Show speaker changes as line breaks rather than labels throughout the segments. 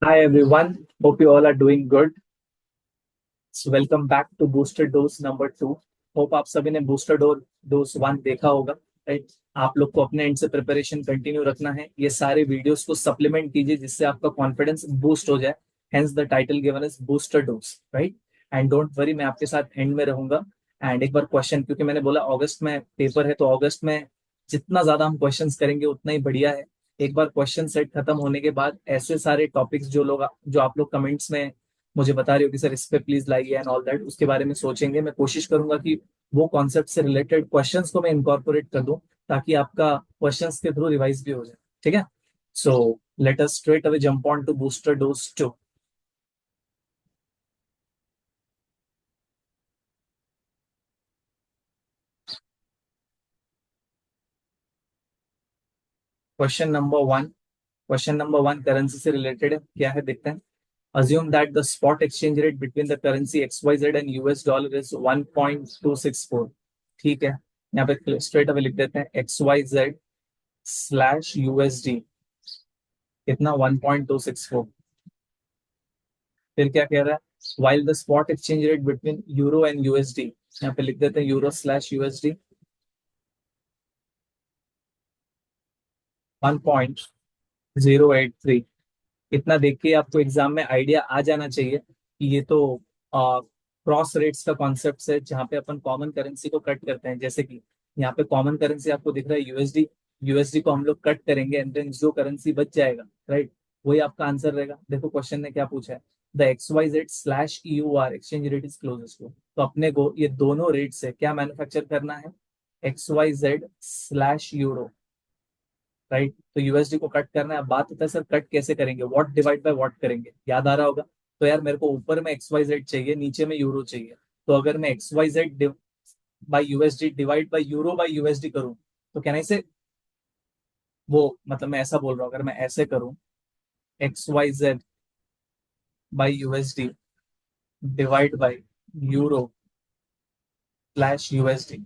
Hi everyone, hope you all are doing good. So welcome back to Booster Dose number 2. Hope आप सभी ने booster dose 1 देखा होगा, right? आप लोग को अपने एंड से प्रिपरेशन कंटिन्यू रखना है. ये सारे वीडियोस को सप्लीमेंट कीजिए जिससे आपका कॉन्फिडेंस बूस्ट हो जाए. Hence the title given is booster dose, right? And don't worry, मैं आपके साथ एंड में रहूंगा. एंड एक बार क्वेश्चन, क्योंकि मैंने बोला अगस्त में पेपर है, तो अगस्त में जितना ज्यादा हम क्वेश्चंस करेंगे उतना ही बढ़िया है. एक बार क्वेश्चन सेट खत्म होने के बाद ऐसे सारे टॉपिक्स जो आप लोग कमेंट्स में मुझे बता रहे हो कि सर इस पे प्लीज लाइए एंड ऑल दैट, उसके बारे में सोचेंगे. मैं कोशिश करूंगा कि वो कॉन्सेप्ट से रिलेटेड क्वेश्चंस को मैं इनकॉर्पोरेट कर दूं ताकि आपका क्वेश्चंस के थ्रू रिवाइज भी हो जाए. ठीक है? So let us straight away jump on to booster dose 2. Question number 1 currency से रिलेटेड है. क्या है देखते हैं. Assume that the spot exchange rate between the currency XYZ and US dollar is 1.264. ठीक है, यहाँ पे स्ट्रेट अवे लिख देते हैं XYZ स्लैश USD कितना 1.264. फिर क्या कह रहा है, while the spot exchange rate between euro and USD, यहाँ पे लिख देते हैं यूरो स्लैश यूएसडी 1.083. इतना देख के आपको एग्जाम में आइडिया आ जाना चाहिए कि ये तो क्रॉस रेट्स का कॉन्सेप्ट है जहाँ पे अपन कॉमन करेंसी को कट करते हैं. जैसे कि यहाँ पे कॉमन करेंसी आपको दिख रहा है यूएसडी. यूएसडी को हम लोग कट करेंगे एंड देन जो करेंसी बच जाएगा, राइट, वही आपका आंसर रहेगा. देखो क्वेश्चन ने क्या पूछा है, the XYZ slash EUR exchange rate is closest to. तो अपने को ये दोनों रेट से क्या मैन्युफैक्चर करना है, XYZ स्लैश यूरो, राइट. तो यूएसडी को कट करना है. अब बात होता है सर कट कैसे करेंगे, व्हाट डिवाइड बाय व्हाट करेंगे, याद आ रहा होगा. तो यार मेरे को ऊपर में XYZ चाहिए, नीचे में यूरो चाहिए. तो अगर मैं XYZ by USD divide by USD करूं, तो कहना से वो मतलब मैं ऐसा बोल रहा हूँ, अगर मैं ऐसे करूं XYZ by USD divide by euro slash USD,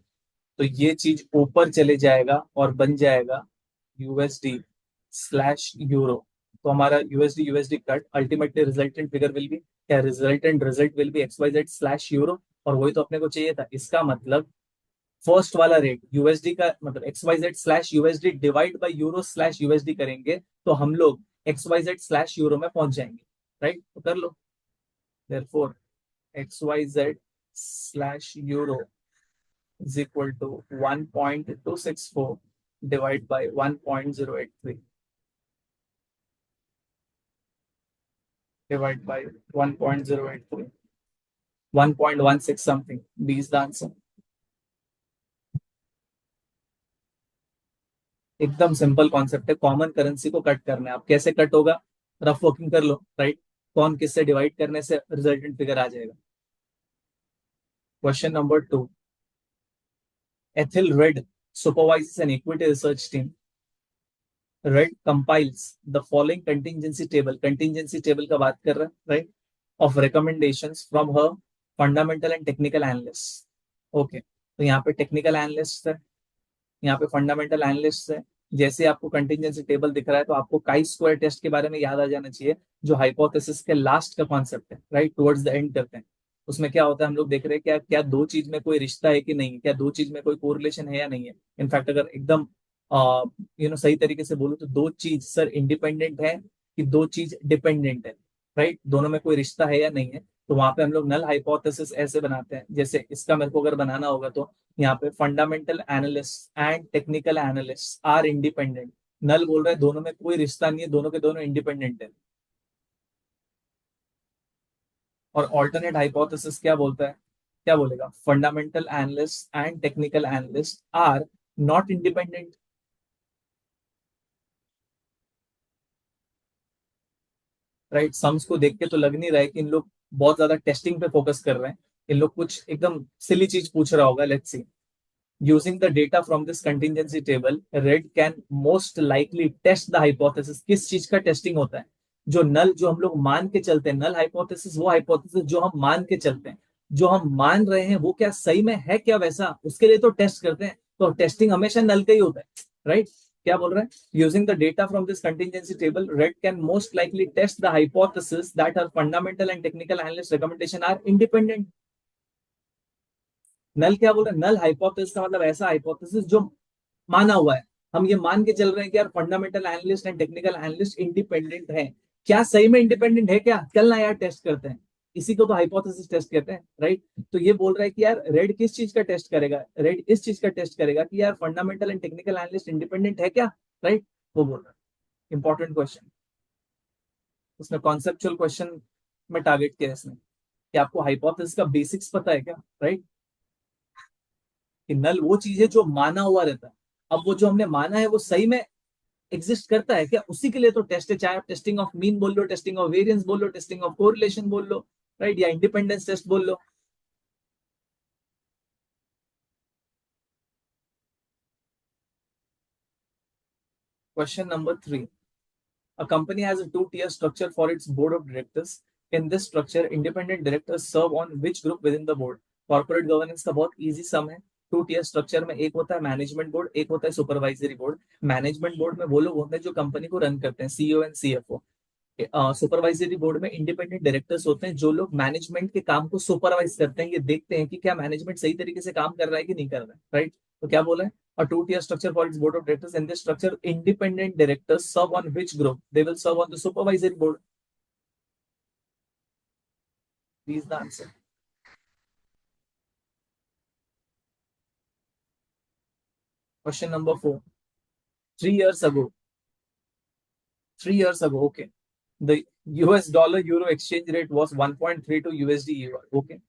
तो ये चीज ऊपर चले जाएगा और बन जाएगा यूएसडी स्लैश यूरो. तो हमारा USD USD cut ultimately resultant figure will be क्या, resultant result will be XYZ slash euro. और वही तो अपने को चाहिए था. इसका मतलब फर्स्ट वाला रेट यूएसडी का मतलब XYZ slash USD divide by euro slash USD करेंगे तो हम लोग XYZ स्लैश यूरो में पहुंच जाएंगे, राइट. तो कर लो. Therefore XYZ slash euro is equal to 1.264 divided by 1.083 divided by 1.083, 1.16 something. B is the answer. एकदम सिंपल कॉन्सेप्ट है. कॉमन करेंसी को कट करना है. आप कैसे कट होगा, रफ वर्किंग कर लो, राइट. कौन किससे डिवाइड करने से रिजल्टेंट फिगर आ जाएगा. Question number 2. Ethel Red supervises an equity research team. Red compiles the following contingency table का बात कर रहा है, right, of recommendations from her fundamental and technical analysts. Okay, तो यहाँ पे टेक्निकल एनालिस्ट है, यहाँ पे फंडामेंटल एनालिस्ट है. जैसे आपको कंटिजेंसी टेबल दिख रहा है तो आपको काई स्क्वायर टेस्ट के बारे में याद आ जाना चाहिए, जो हाइपोथेसिस के लास्ट का कॉन्सेप्ट है, राइट, टुवर्ड्स द एंड करते हैं. उसमें क्या होता है, हम लोग देख रहे हैं क्या क्या दो चीज में कोई रिश्ता है कि नहीं, क्या दो चीज में कोई कोरिलेशन है या नहीं है. इनफैक्ट अगर एकदम सही तरीके से बोलूं तो दो चीज सर इंडिपेंडेंट है कि दो चीज डिपेंडेंट है, राइट, दोनों में कोई रिश्ता है या नहीं है. तो वहां पे हम लोग नल हाइपोथेसिस ऐसे बनाते हैं. जैसे इसका मेरे को अगर बनाना होगा तो यहाँ पे fundamental analyst and technical analyst are independent. Null बोल रहे हैं दोनों में कोई रिश्ता नहीं है, दोनों के दोनों इंडिपेंडेंट है. और ऑल्टरनेट हाइपोथेसिस क्या बोलता है, क्या बोलेगा, fundamental analyst and technical analyst are not independent. Right, sums को देख के तो लग नहीं रहा है कि इन लोग बहुत ज्यादा टेस्टिंग पे फोकस कर रहे हैं. इन लोग कुछ एकदम सिली चीज पूछ रहा होगा. Let's see. Using the data from this contingency table, Red can most likely test the hypothesis. किस चीज का टेस्टिंग होता है, जो नल जो हम लोग मान के चलते हैं, नल हाइपोथेसिस वो हाइपोथेसिस जो हम मान के चलते हैं, जो हम मान रहे हैं वो क्या सही में है क्या वैसा, उसके लिए तो टेस्ट करते हैं. तो टेस्टिंग हमेशा नल का ही होता है, राइट. क्या बोल रहा है? Using the data from this contingency table, Reed can most likely test the hypothesis that are fundamental and technical analyst recommendation are independent. Null क्या बोल रहा है? नल हाइपोथेसिस का मतलब ऐसा हाइपोथेसिस जो माना हुआ है, हम ये मान के चल रहे हैं कि यार fundamental analyst and technical analyst independent है। क्या सही में इंडिपेंडेंट है क्या? चल ना यार टेस्ट करते हैं। इसी को तो हाइपोथेसिस टेस्ट कहते हैं, राइट? तो ये बोल रहा है कि यार रेड किस चीज का टेस्ट करेगा? रेड इस चीज का टेस्ट करेगा कि यार fundamental and technical analyst independent है क्या, राइट? वो बोल रहा है। इंपॉर्टेंट क्वेश्चन, उसने कॉन्सेप्चुअल क्वेश्चन में टारगेट किया इसने कि आपको हाइपोथेसिस का बेसिक्स पता है क्या, राइट? कि नल वो चीज है जो माना हुआ रहता है। अब वो जो हमने माना है वो सही में एग्जिस्ट करता है क्या, उसी के लिए तो टेस्ट है। चाहे आप टेस्टिंग ऑफ मीन बोल लो, टेस्टिंग ऑफ वेरिएंस बोल लो, टेस्टिंग ऑफ कोरिलेशन बोल लो, राइट, या इंडिपेंडेंस टेस्ट बोल लो। Question number 3, a company has a two-tier structure for its board of directors. In this structure, independent directors serve on which group within the board? Corporate governance का बहुत easy सम है। Two tier structure में एक होता है management board, एक होता है सुपरवाइजरी बोर्ड। मैनेजमेंट बोर्ड में वो लोग होते हैं जो कंपनी को रन करते हैं, CEO and CFO. Supervisory board में इंडिपेंडेंट डायरेक्टर्स होते हैं जो लोग मैनेजमेंट के काम को सुपरवाइज करते हैं, ये देखते हैं कि क्या मैनेजमेंट सही तरीके से काम कर रहा है कि नहीं कर रहा है, राइट? तो क्या बोला है? A two-tier structure for its board of directors. In this structure, independent directors serve on which group? They will serve on the supervisory board. These the answer. Question number 4. 3 years ago, 3 years ago, okay, the US dollar euro exchange rate was 1.32 USD euro. Okay.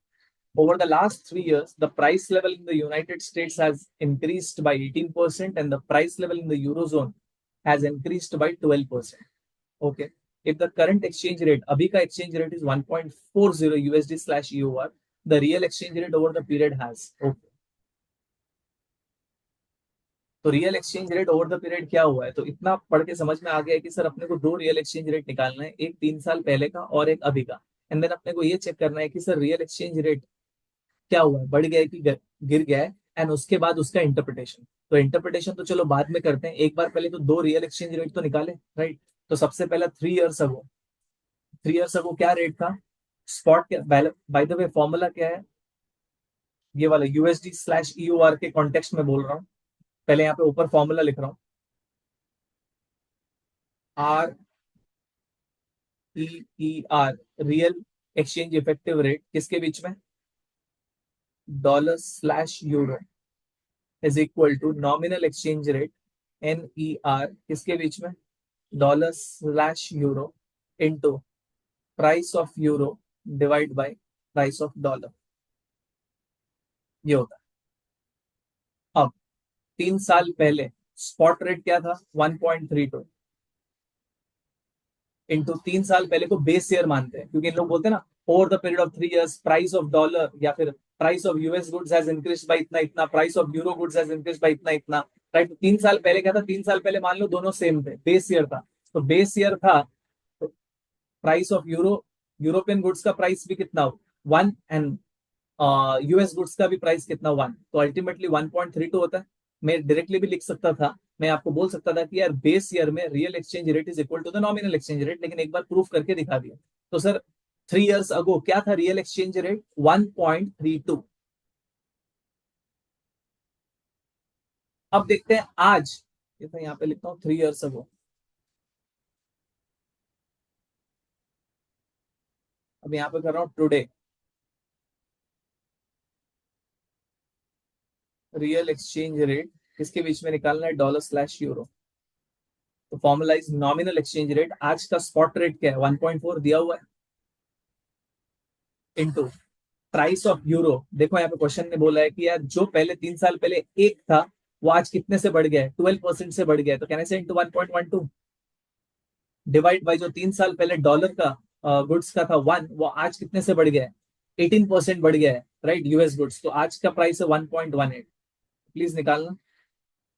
Over the last 3 years, the price level in the United States has increased by 18%, and the price level in the Eurozone has increased by 12%. Okay. If the current exchange rate, abhi ka exchange rate is 1.40 USD slash EUR, the real exchange rate over the period has. Okay. तो real exchange rate over the period क्या हुआ है? तो इतना पढ़ के समझ में आ गया है कि सर अपने को दो रियल एक्सचेंज रेट निकालना है, एक 3 साल पहले का और एक अभी का। एंड देन अपने को ये चेक करना है कि सर रियल एक्सचेंज रेट क्या हुआ है, बढ़ गया है कि गिर गया है, एंड उसके बाद उसका इंटरप्रिटेशन। तो इंटरप्रिटेशन तो चलो बाद में करते हैं, एक बार पहले तो दो रियल एक्सचेंज रेट तो निकाले, राइट? तो सबसे पहला 3 इयर्स अगो, 3 इयर्स अगो क्या रेट था? स्पॉट क्या, बाय द वे फॉर्मूला क्या है? ये वाला यूएसडी स्लैश ईयूआर के कॉन्टेक्स्ट में बोल रहा हूँ। पहले यहाँ पे ऊपर फॉर्मूला लिख रहा हूँ, REER, real exchange effective rate किसके बीच में? $/यूरो is equal to nominal exchange rate NER किसके बीच में? $/यूरो into price of euro divide by price of dollar. ये होता है। अब 3 साल पहले स्पॉट रेट क्या था? 1.32 इंटू 3 साल पहले को बेस ईयर मानते हैं, क्योंकि लोग बोलते हैं ना over the period of 3 years price of dollar या फिर price of US goods has increase by इतना इतना, price of euro goods has increase by इतना इतना, राइट? तो 3 साल पहले क्या था? 3 साल पहले मान लो दोनों सेम थे, बेस ईयर था। तो बेस ईयर था, तो प्राइस ऑफ यूरोपियन गुड्स का प्राइस भी कितना हो? 1, एंड यूएस गुड्स का भी प्राइस कितना? 1। तो अल्टीमेटली 1.32 होता है। मैं डायरेक्टली भी लिख सकता था, मैं आपको बोल सकता था कि यार बेस ईयर में real exchange rate is equal to the nominal exchange rate, लेकिन एक बार प्रूफ करके दिखा दिया। तो सर 3 इयर्स अगो क्या था रियल एक्सचेंज रेट? 1.32। अब देखते हैं आज, ये तो यहाँ पे लिखता हूँ 3 इयर्स अगो। अब यहाँ पे कर रहा हूँ टुडे, रियल एक्सचेंज रेट किसके बीच में निकालना है? $/यूरो। तो formula is nominal exchange rate, आज का स्पॉट रेट क्या है? 1.4 दिया हुआ है, इंटू प्राइस ऑफ यूरो। देखो यहाँ पे क्वेश्चन ने बोला है कि यार जो पहले 3 साल पहले एक था, वो आज कितने से बढ़ गया है? 12% से बढ़ गया है। तो कहने से इंटू 1.12 डिवाइड बाई जो 3 साल पहले डॉलर का गुड्स का था 1, वो आज कितने से बढ़ गया है? 18% बढ़ गया है, राइट? यूएस गुड्स, तो आज का प्राइस है 1.18। प्लीज निकालना,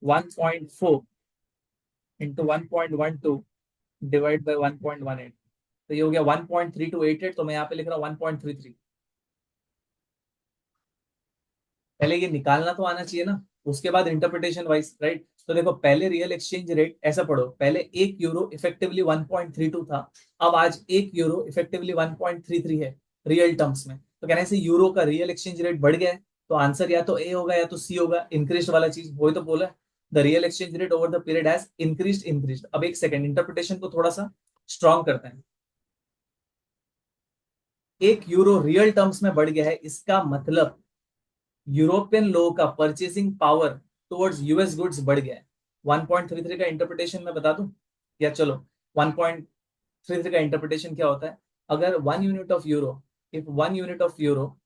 1.4 इंटू 1.12 डिवाइड बाई 1.18, तो ये हो गया 1.3288। तो मैं यहाँ पे लिख रहा हूँ 1.33। पहले ये निकालना तो आना चाहिए ना, उसके बाद इंटरप्रिटेशन वाइज, राइट। तो देखो पहले रियल एक्सचेंज रेट ऐसा पढ़ो, पहले 1 यूरो इफेक्टिवली 1.32 था, अब आज 1 यूरो इफेक्टिवली 1.33 है रियल टर्म्स में। तो कहने से यूरो का रियल एक्सचेंज रेट बढ़ गया है। तो आंसर या तो ए होगा या तो सी होगा, इंक्रीज वाला चीज वही तो बोला, the real exchange rate over the period has increase. अब एक सेकंड, इंटरप्रिटेशन को थोड़ा सा स्ट्रॉन्ग करते हैं। 1 यूरो रियल टर्म्स में बढ़ गया है, इसका मतलब यूरोपियन लोगों का purchasing power towards US goods बढ़ गया है। 1.33 का इंटरप्रिटेशन मैं बता दूं, या चलो 1.33 का इंटरप्रिटेशन क्या होता है, अगर 1 unit of euro, if 1 unit of euro,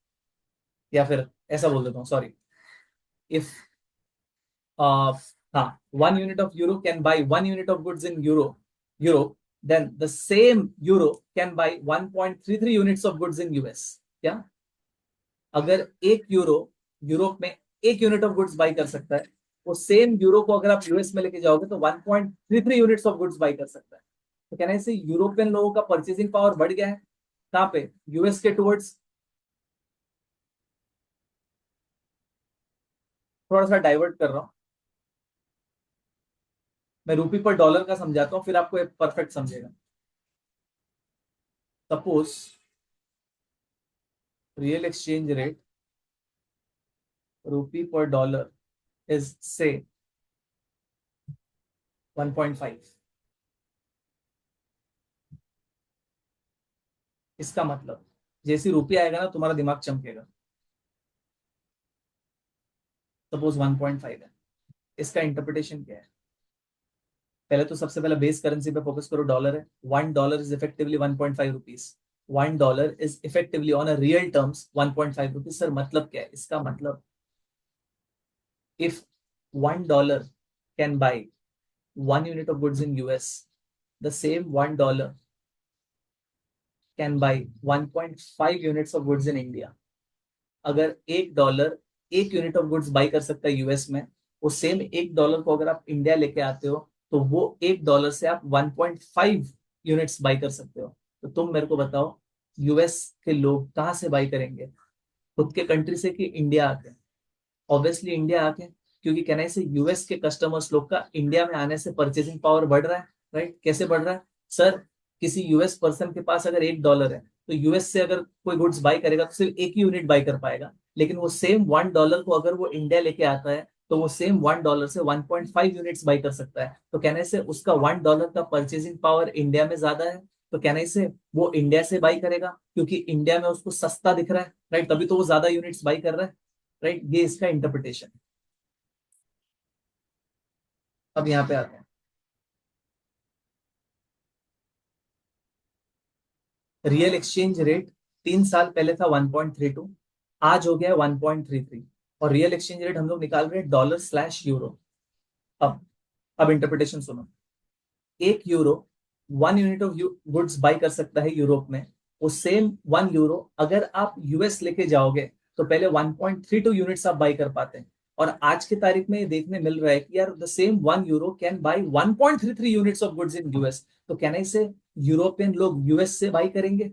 या फिर ऐसा बोल देता हूँ, सॉरी, इफ हाँ, 1 unit of euro can buy 1 unit of goods in euro, then the same euro can buy 1.33 units of goods in US. क्या, अगर 1 यूरो यूरोप में 1 यूनिट ऑफ गुड्स बाई कर सकता है, वो सेम यूरो को अगर आप यूएस में लेके जाओगे तो 1.33 यूनिट्स ऑफ गुड्स बाई कर सकता है। तो कहने से यूरोपियन लोगों का परचेसिंग पावर बढ़ गया है, कहाँ पे, यूएस के टुवर्ड्स। थोड़ा सा डाइवर्ट कर रहा हूँ मैं, रूपी पर डॉलर का समझाता हूँ, फिर आपको परफेक्ट समझेगा। सपोज रियल एक्सचेंज रेट रूपी पर डॉलर इज से 1.5। इसका मतलब जैसे रूपी आएगा ना तुम्हारा दिमाग चमकेगा। सपोज 1.5 है, इसका इंटरप्रिटेशन क्या है, पहले तो सबसे पहले बेस करेंसी पे फोकस करो, डॉलर है। $1 is effectively 1.5 rupees. $1 is effectively on a real terms 1.5 rupees. Sir मतलब क्या है, इसका मतलब if $1 can buy 1 unit of goods in US, the same $1 can buy 1.5 units of goods in India. अगर $1 1 unit of goods by कर सकता है US में, वो सेम $1 को अगर आप इंडिया लेके आते हो तो वो $1 से आप 1.5 यूनिट्स बाई कर सकते हो। तो तुम मेरे को बताओ, यूएस के लोग कहाँ से बाई करेंगे, खुद के कंट्री से कि इंडिया आके? ऑब्वियसली इंडिया आके, क्योंकि कहने से यूएस के कस्टमर्स लोग का इंडिया में आने से परचेसिंग पावर बढ़ रहा है, राइट। कैसे बढ़ रहा है सर, किसी यूएस पर्सन के पास अगर $1 है तो यूएस से अगर कोई गुड्स बाई करेगा तो सिर्फ एक ही यूनिट बाई कर पाएगा, लेकिन वो सेम $1 को अगर वो इंडिया लेके आता है तो वो सेम $1 से 1.5 यूनिट्स बाई कर सकता है। तो कहने से उसका $1 का परचेसिंग पावर इंडिया में ज्यादा है, तो कहने से वो इंडिया से बाई करेगा, क्योंकि इंडिया में उसको सस्ता दिख रहा है, राइट, तभी तो वो ज्यादा यूनिट्स बाई कर रहा है, राइट। ये इसका इंटरप्रिटेशन। अब यहाँ पे आते हैं, रियल एक्सचेंज रेट 3 साल पहले था 1.32, आज हो गया 1.33, और रियल एक्सचेंज रेट हम लोग निकाल रहे हैं डॉलर/यूरो। अब इंटरप्रिटेशन सुनो, 1 euro 1 unit of goods by कर सकता है यूरोप में, वो सेम 1 यूरो अगर आप यूएस लेके जाओगे तो पहले 1.32 यूनिट्स आप बाई कर पाते हैं, और आज की तारीख में ये देखने मिल रहा है कि यार the same 1 euro can buy 1.33 units of goods in US. तो कहने से यूरोपियन लोग यूएस से बाई करेंगे,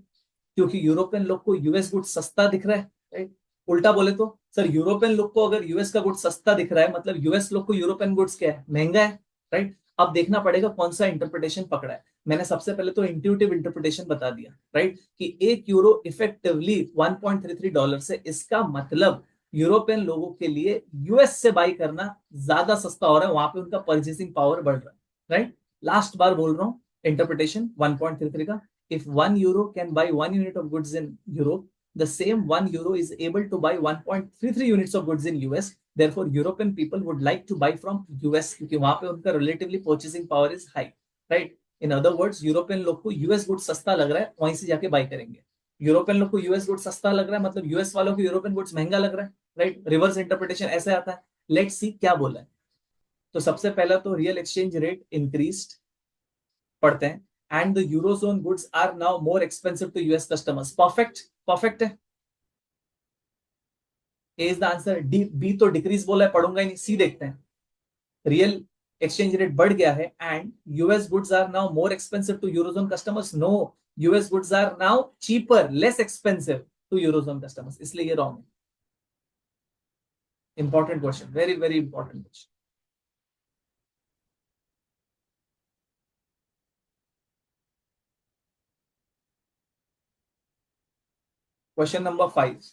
क्योंकि यूरोपियन लोग को यूएस गुड सस्ता दिख रहा है, राइट। उल्टा बोले तो सर, यूरोपियन लोग को अगर यूएस का गुड सस्ता दिख रहा है, मतलब यूएस लोग को यूरोपियन गुड्स क्या है, महंगा है, राइट। अब देखना पड़ेगा कौन सा इंटरप्रिटेशन पकड़ा है। मैंने सबसे पहले तो इंट्यूटिव इंटरप्रिटेशन बता दिया, राइट, कि 1 यूरो इफेक्टिवली $1.33 से, इसका मतलब यूरोपियन लोगों के लिए यूएस से बाई करना ज्यादा सस्ता हो रहा है, वहां पे उनका परचेसिंग पावर बढ़ रहा है, राइट। लास्ट बार बोल रहा हूँ इंटरप्रिटेशन 1.33 का, if 1 euro can buy 1 unit of goods in Europe, the same 1 euro is able to buy 1.33 units of goods in US. Therefore, European people would like to buy from US क्योंकि वहां पे उनका relatively purchasing power is high, right? In other words, European लोग को US good सस्ता लग रहा है, वहीं से जाके बाई करेंगे। यूरोपियन लोग को यूएस गुड सस्ता लग रहा है, मतलब यूएस वालों को यूरोपियन गुड्स महंगा लग रहा है, राइट। रिवर्स इंटरप्रिटेशन ऐसे आता है। लेट्स सी क्या बोला है। तो सबसे पहला तो रियल एक्सचेंज रेट इंक्रीज्ड पढ़ते हैं, and the eurozone goods are now more expensive to US customers. Perfect, perfect है। A is the answer. D, B तो डिक्रीज बोला है, पढ़ूंगा ही नहीं। सी देखते हैं, रियल एक्सचेंज रेट बढ़ गया है and US goods are now more expensive to eurozone customers. No, US goods are now cheaper, less expensive to eurozone customers, इसलिए ये रॉन्ग है। Important question, very very important question. Question number 5,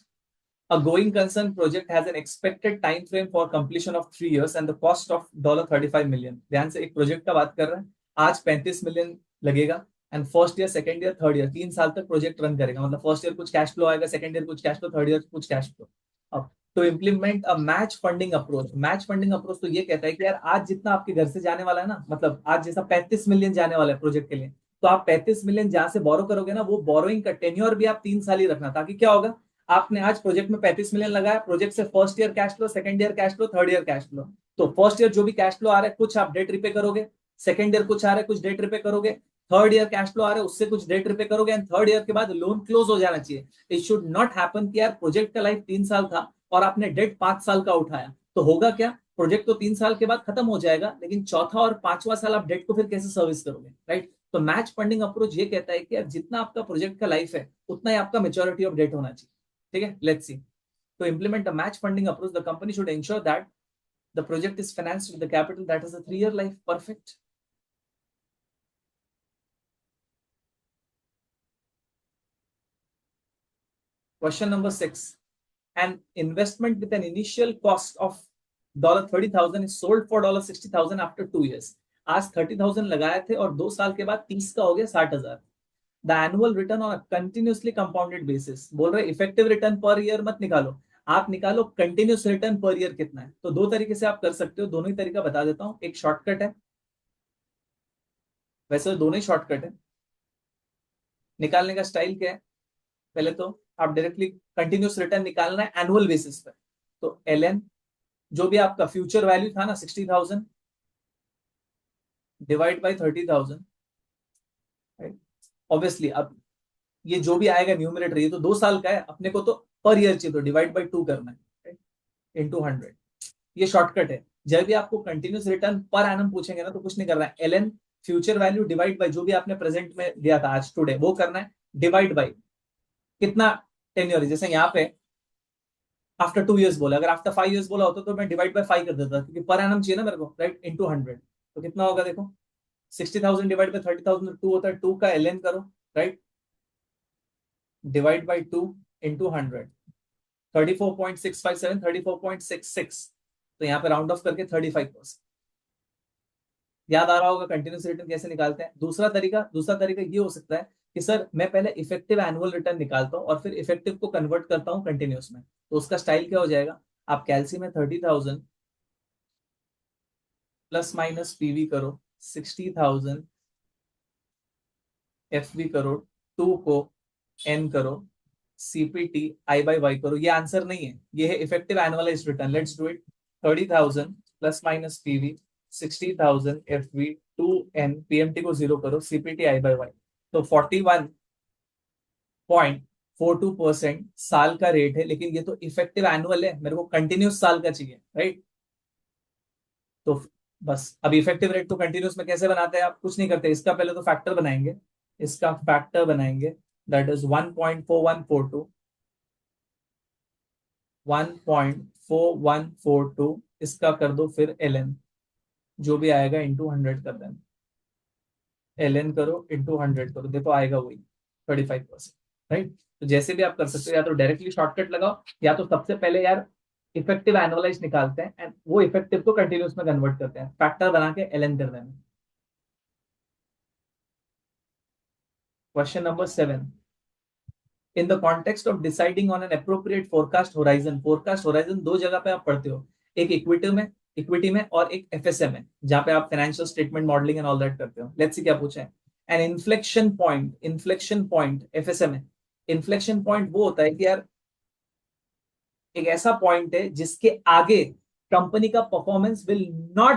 a going concern project has an expected time frame for completion of 3 years and the cost of $35 million। ध्यान से एक project का बात कर रहे हैं, आज 35 मिलियन लगेगा and first year, second year, third year 3 साल तक प्रोजेक्ट रन करेगा। मतलब फर्स्ट ईयर कुछ कैश फ्लो आएगा, सेकंड ईयर कुछ कैश फ्लो, थर्ड ईयर कुछ कैश फ्लो। अब तो implement a match funding approach. Match funding approach तो ये कहता है कि यार आज जितना आपके घर से जाने वाला है ना, मतलब आज जैसा 35 मिलियन जाने वाला है प्रोजेक्ट के लिए, तो आप 35 मिलियन जहां से बोरो करोगे ना, वो बोरोइंग का टेन्योर भी आप 3 साल ही रखना, ताकि क्या होगा, आपने आज प्रोजेक्ट में 35 मिलियन लगाया, प्रोजेक्ट से first year cash flow, second year cash flow, third year cash flow. तो फर्स्ट ईयर जो भी कैश फ्लो आ रहा है कुछ आप डेट रिपे करोगे, सेकंड ईयर कुछ आ रहा है कुछ डेट रिपे करोगे, थर्ड ईयर कैश फ्लो आ रहा है उससे कुछ डेट रिपे करोगे, एंड थर्ड ईयर के बाद लोन क्लोज हो जाना चाहिए। इट शुड नॉट हैपन कि यार प्रोजेक्ट का लाइफ 3 साल था और आपने डेट 5 साल का उठाया, तो होगा क्या, प्रोजेक्ट तो 3 साल के बाद खत्म हो जाएगा, लेकिन चौथा और पांचवा साल आप डेट को फिर कैसे सर्विस करोगे, राइट। तो मैच फंडिंग अप्रोच ये कहता है कि यार जितना आपका प्रोजेक्ट का लाइफ है उतना ही आपका मेच्योरिटी ऑफ डेट होना चाहिए। ठीक है, let's C. To implement a match funding approach, the company should ensure that the project is financed with the capital that has a 3 year life. Perfect. Question number 6. An investment with an initial cost of $30,000 is sold for $60,000 after 2 years. आज 30,000 लगाए थे और 2 साल के बाद 30 का हो गया 60,000। The annual return on continuously compounded basis. बोल रहे इफेक्टिव रिटर्न पर ईयर मत निकालो, आप निकालो कंटिन्यूस रिटर्न पर ईयर कितना है। तो दो तरीके से आप कर सकते हो, दोनों ही तरीका बता देता हूं। एक शॉर्टकट है, वैसे तो दोनों ही शॉर्टकट है। निकालने का स्टाइल क्या है, पहले तो आप डायरेक्टली कंटिन्यूस रिटर्न निकालना है एनुअल बेसिस पर। तो एल जो भी आपका फ्यूचर वैल्यू था ना 60,000 डिवाइड बाई 30,000, राइट। ऑब्वियसली अब ये जो भी आएगा न्यूमरेटर, ये तो 2 साल का है, अपने को तो पर ईयर चाहिए, तो डिवाइड बाई 2 करना है, इनटू 100। ये शॉर्टकट है। जब भी आपको कंटिन्यूस रिटर्न पर एनम पूछेंगे ना, तो कुछ नहीं करना है, L future value divide by जो भी आपने प्रेजेंट में दिया था आज टुडे, वो करना है, डिवाइड बाई कितना टेन्योर। जैसे यहाँ पे आफ्टर 2 इयर्स बोला, अगर आफ्टर 5 इयर्स बोला होता तो मैं डिवाइड बाय 5 कर देता, क्योंकि पर एनम चाहिए ना मेरे को, राइट, इनटू 100। तो कितना होगा देखो, 60,000 डिवाइड बाय 30,000 2 होता है, 2 का एल करो, राइट, डिवाइड बाई 2 इंटू 100, 34.657, 34.66। तो यहाँ पे राउंड ऑफ करके 35%। याद आ रहा होगा कंटिन्यूस रिटर्न कैसे निकालते हैं। दूसरा तरीका ये हो सकता है कि सर मैं पहले इफेक्टिव एनुअल रिटर्न निकालता हूँ और फिर इफेक्टिव को कन्वर्ट करता हूँ कंटिन्यूस में। तो उसका स्टाइल क्या हो जाएगा, आप कैलसी में 30,000 प्लस माइनस पीवी करो, 60,000 एफ वी करो, 2 को एन करो, सीपीटी आई बाई वाई करो। ये आंसर नहीं है, ये है effective annualised return. Let's do it. 30,000 plus minus PV, 60,000 F V, 2 N, PMT को 0 करो, सीपीटी आई बाई वाई। तो 41.42% साल का रेट है, लेकिन ये तो इफेक्टिव एनुअल है, मेरे को कंटिन्यूस साल का चाहिए, राइट। तो बस अब इफेक्टिव रेट तो कंटिन्यूस में कैसे बनाते हैं, आप कुछ नहीं करते, इसका पहले तो फैक्टर बनाएंगे, इसका फैक्टर बनाएंगे, दैट इज 1.4142, 1.4142, इसका कर दो फिर एल एन, जो भी आएगा इंटू 100 कर देना, एल एन करो इंटू 100 करो, देखो आएगा वही 35%, राइट। तो जैसे भी आप कर सकते हो, या तो डायरेक्टली शॉर्टकट लगाओ, या तो सबसे पहले यार इफेक्टिव एनुअलाइज निकालते हैं एंड वो इफेक्टिव को कंटिन्यूस में कन्वर्ट करते हैं, फैक्टर बना के एल एन कर देना। Question number 7, in the context of deciding on an appropriate forecast horizon दो जगह पे आप पढ़ते हो, एक इक्विटी में और एक एफएसएम में, जहां पे आप financial statement modelling and all that करते हो। लेट्स सी क्या पूछा है। एन इन्फ्लेक्शन पॉइंट एफएसएम में, इन्फ्लेक्शन पॉइंट वो होता है कि यार एक ऐसा पॉइंट है जिसके आगे कंपनी का performance will not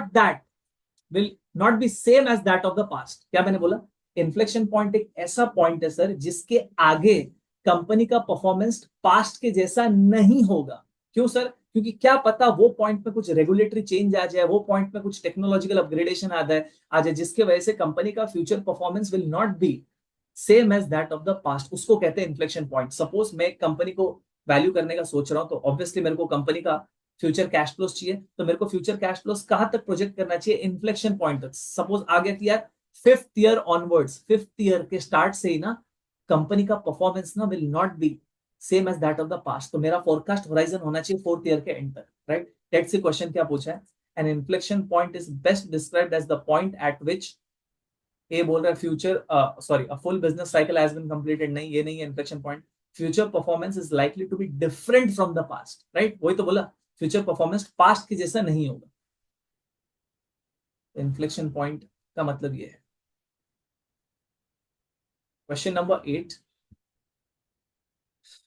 be same as that of the past. क्या मैंने बोला, इन्फ्लेक्शन पॉइंट एक ऐसा पॉइंट है सर जिसके आगे कंपनी का परफॉर्मेंस पास्ट के जैसा नहीं होगा। क्यों सर, क्योंकि क्या पता वो पॉइंट में कुछ रेगुलेटरी चेंज आ जाए, वो पॉइंट में कुछ टेक्नोलॉजिकल अपग्रेडेशन आ जाए जिसके वजह से कंपनी का future performance will not be same as that of the past. उसको कहते हैं इन्फ्लेक्शन पॉइंट। सपोज मैं कंपनी को वैल्यू करने का सोच रहा हूं, तो ऑब्वियसली मेरे को कंपनी का फ्यूचर कैश फ्लोस चाहिए, तो मेरे को फ्यूचर कैश फ्लोस कहां तक प्रोजेक्ट करना चाहिए, इन्फ्लेक्शन पॉइंट तक। सपोज आ गया कि यार fifth year onwards, fifth year के स्टार्ट से ही ना कंपनी का परफॉर्मेंस ना will not be same as that of the past, तो मेरा फोरकास्ट होराइजन होना चाहिए फोर्थ ईयर के एंड तक, राइट। लेट्स सी क्वेश्चन क्या पूछा है। An inflection point is best described as the point at which A बोल रहा है future, sorry, a full business cycle has been completed, नहीं ये नहीं है inflection point. Future performance is likely to be different from the past, right, वही तो बोला, फ्यूचर परफॉर्मेंस पास्ट के जैसा नहीं होगा। इन्फ्लेक्शन पॉइंट का मतलब ये है। Question number 8,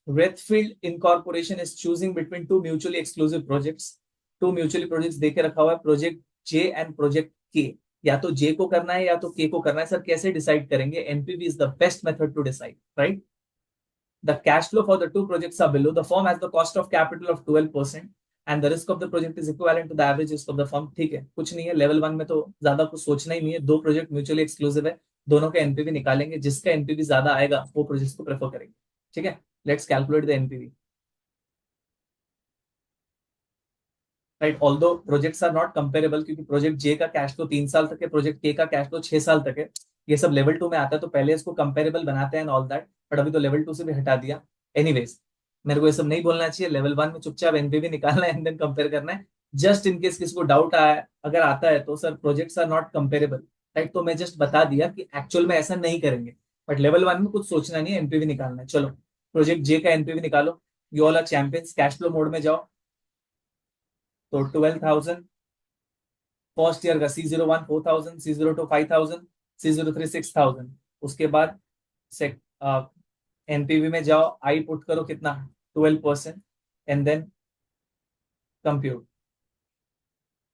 Redfield Incorporation is choosing between two mutually exclusive projects. Two mutually projects देके रखा हुआ है, प्रोजेक्ट जे एंड प्रोजेक्ट के। या तो जे को करना है या तो के को करना है, सर कैसे डिसाइड करेंगे? NPV is the best method to decide, right. The cash flow for the two projects are below, the firm has the cost of capital of 12% and the risk of the project is equivalent to the average risk of the firm. ठीक है, कुछ नहीं है, level 1 में तो ज्यादा कुछ सोचना ही नहीं है, दो प्रोजेक्ट म्यूचुअली एक्सक्लूसिव है, दोनों का एनपीवी निकालेंगे, जिसका एनपीवी ज्यादा आएगा वो प्रोजेक्ट को प्रेफर करेंगे। ठीक है, let's calculate the NPV, right. Although projects are not comparable, क्योंकि प्रोजेक्ट जे का कैश फ्लो 3 साल तक है, प्रोजेक्ट के का कैश फ्लो 6 साल तक है, ये सब लेवल 2 में आता है, तो पहले इसको कंपेरेबल बनाते हैं ऑल दैट, बट अभी तो लेवल 2 से भी हटा दिया। एनीवेज, मेरे को ये सब नहीं बोलना चाहिए, लेवल 1 में चुपचाप एनपीवी निकालना है एंड देन कंपेयर करना है। जस्ट इन केस किसी को डाउट आया, अगर आता है तो sir projects are not comparable, right, तो मैं जस्ट बता दिया कि एक्चुअल में ऐसा नहीं करेंगे, बट लेवल 1 में कुछ सोचना नहीं है, एनपीवी निकालना है। चलो प्रोजेक्ट जे का एनपीवी निकालो, you all are champions, cash flow mode में जाओ, तो 12,000, फर्स्ट ईयर का C01 4,000, C02 5,000, C03 6,000। उसके बाद से एनपीवी में जाओ, आई पुट करो कितना, 12%, एंड देन कंप्यूट।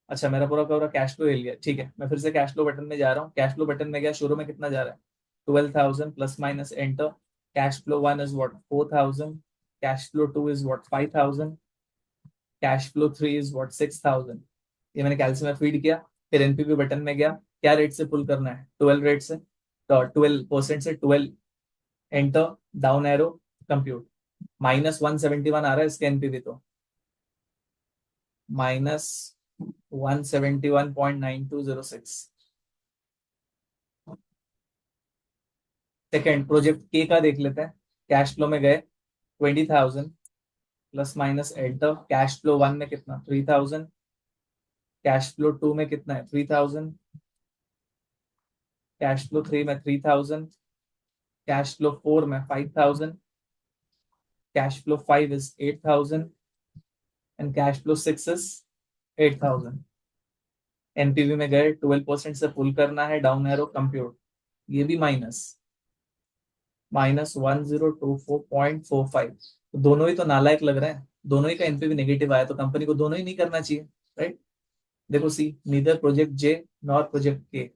अच्छा, मेरा पूरा का पूरा कैश फ्लो ले लिया, ठीक है, मैं फिर से कैश फ्लो बटन में जा रहा हूँ। कैश फ्लो बटन में गया, शुरू में कितना जा रहा है, 12,000 plus minus enter. Cash flow 1 is what, 4,000। Cash flow 2 is what, 5,000। Cash flow 3 is what, 6,000। ये मैंने कैलसी में फीड किया, फिर एनपीवी बटन में गया, क्या रेट से पुल करना है, 12 रेट से, तो 12% से 12, एंटर, डाउन एरो, कंप्यूट। -171 आ रहा है इसके एनपीवी, तो -171.9206। सेकेंड प्रोजेक्ट के का देख लेते हैं, कैश फ्लो में गए, 20,000 plus minus enter. Cash flow 1 में कितना, 3,000। कैश फ्लो 2 में कितना है, 3,000। कैश फ्लो 3 में 3,000। कैश फ्लो 4 में 5,000। Cash flow 5 is 8,000 and cash flow 6 is 8,000। NPV में गए, 12% से पुल करना है, डाउन एरो, कंप्यूट। ये भी -1024.45, तो दोनों ही तो नालायक लग रहे हैं, दोनों ही का एनपीवी नेगेटिव आया, तो कंपनी को दोनों ही नहीं करना चाहिए, राइट। देखो सी, नीदर प्रोजेक्ट जे नॉर प्रोजेक्ट के।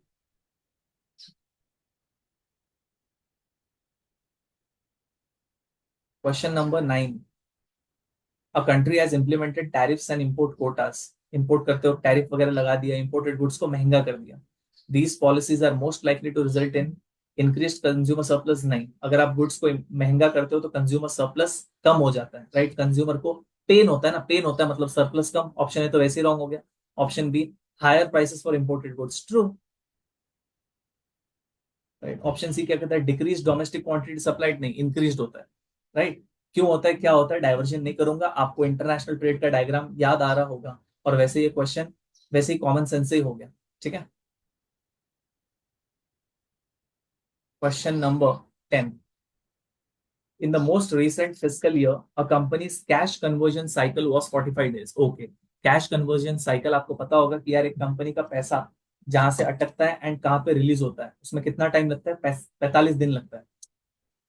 Question number 9, a country has implemented tariffs and import quotas. Import करते हो टैरिफ वगैरह लगा दिया, इंपोर्टेड गुड्स को महंगा कर दिया। These policies are most likely to result in increase consumer surplus. नहीं, अगर आप गुड्स को महंगा करते हो तो कंज्यूमर सरप्लस कम हो जाता है, राइट। कंज्यूमर को पेन होता है ना, पेन होता है, मतलब सरप्लस कम, ऑप्शन है तो वैसे ही रॉन्ग हो गया। Option B, higher prices for imported goods, true, right. Option C क्या कहता है, डिक्रीज डोमेस्टिक क्वांटिटी सप्लाइड, नहीं, इंक्रीज होता है, राइट। क्यों होता है, क्या होता है, डाइवर्जन नहीं करूंगा, आपको इंटरनेशनल ट्रेड का डायग्राम याद आ रहा होगा, और वैसे ये क्वेश्चन वैसे ही कॉमन सेंस से ही हो गया, ठीक है। Question number 10, in the most recent fiscal year a company's cash conversion cycle was 45 days, okay। Cash conversion cycle आपको पता होगा कि यार एक कंपनी का पैसा जहां से अटकता है एंड कहाँ पे रिलीज होता है, उसमें कितना टाइम लगता है, 45 दिन लगता है।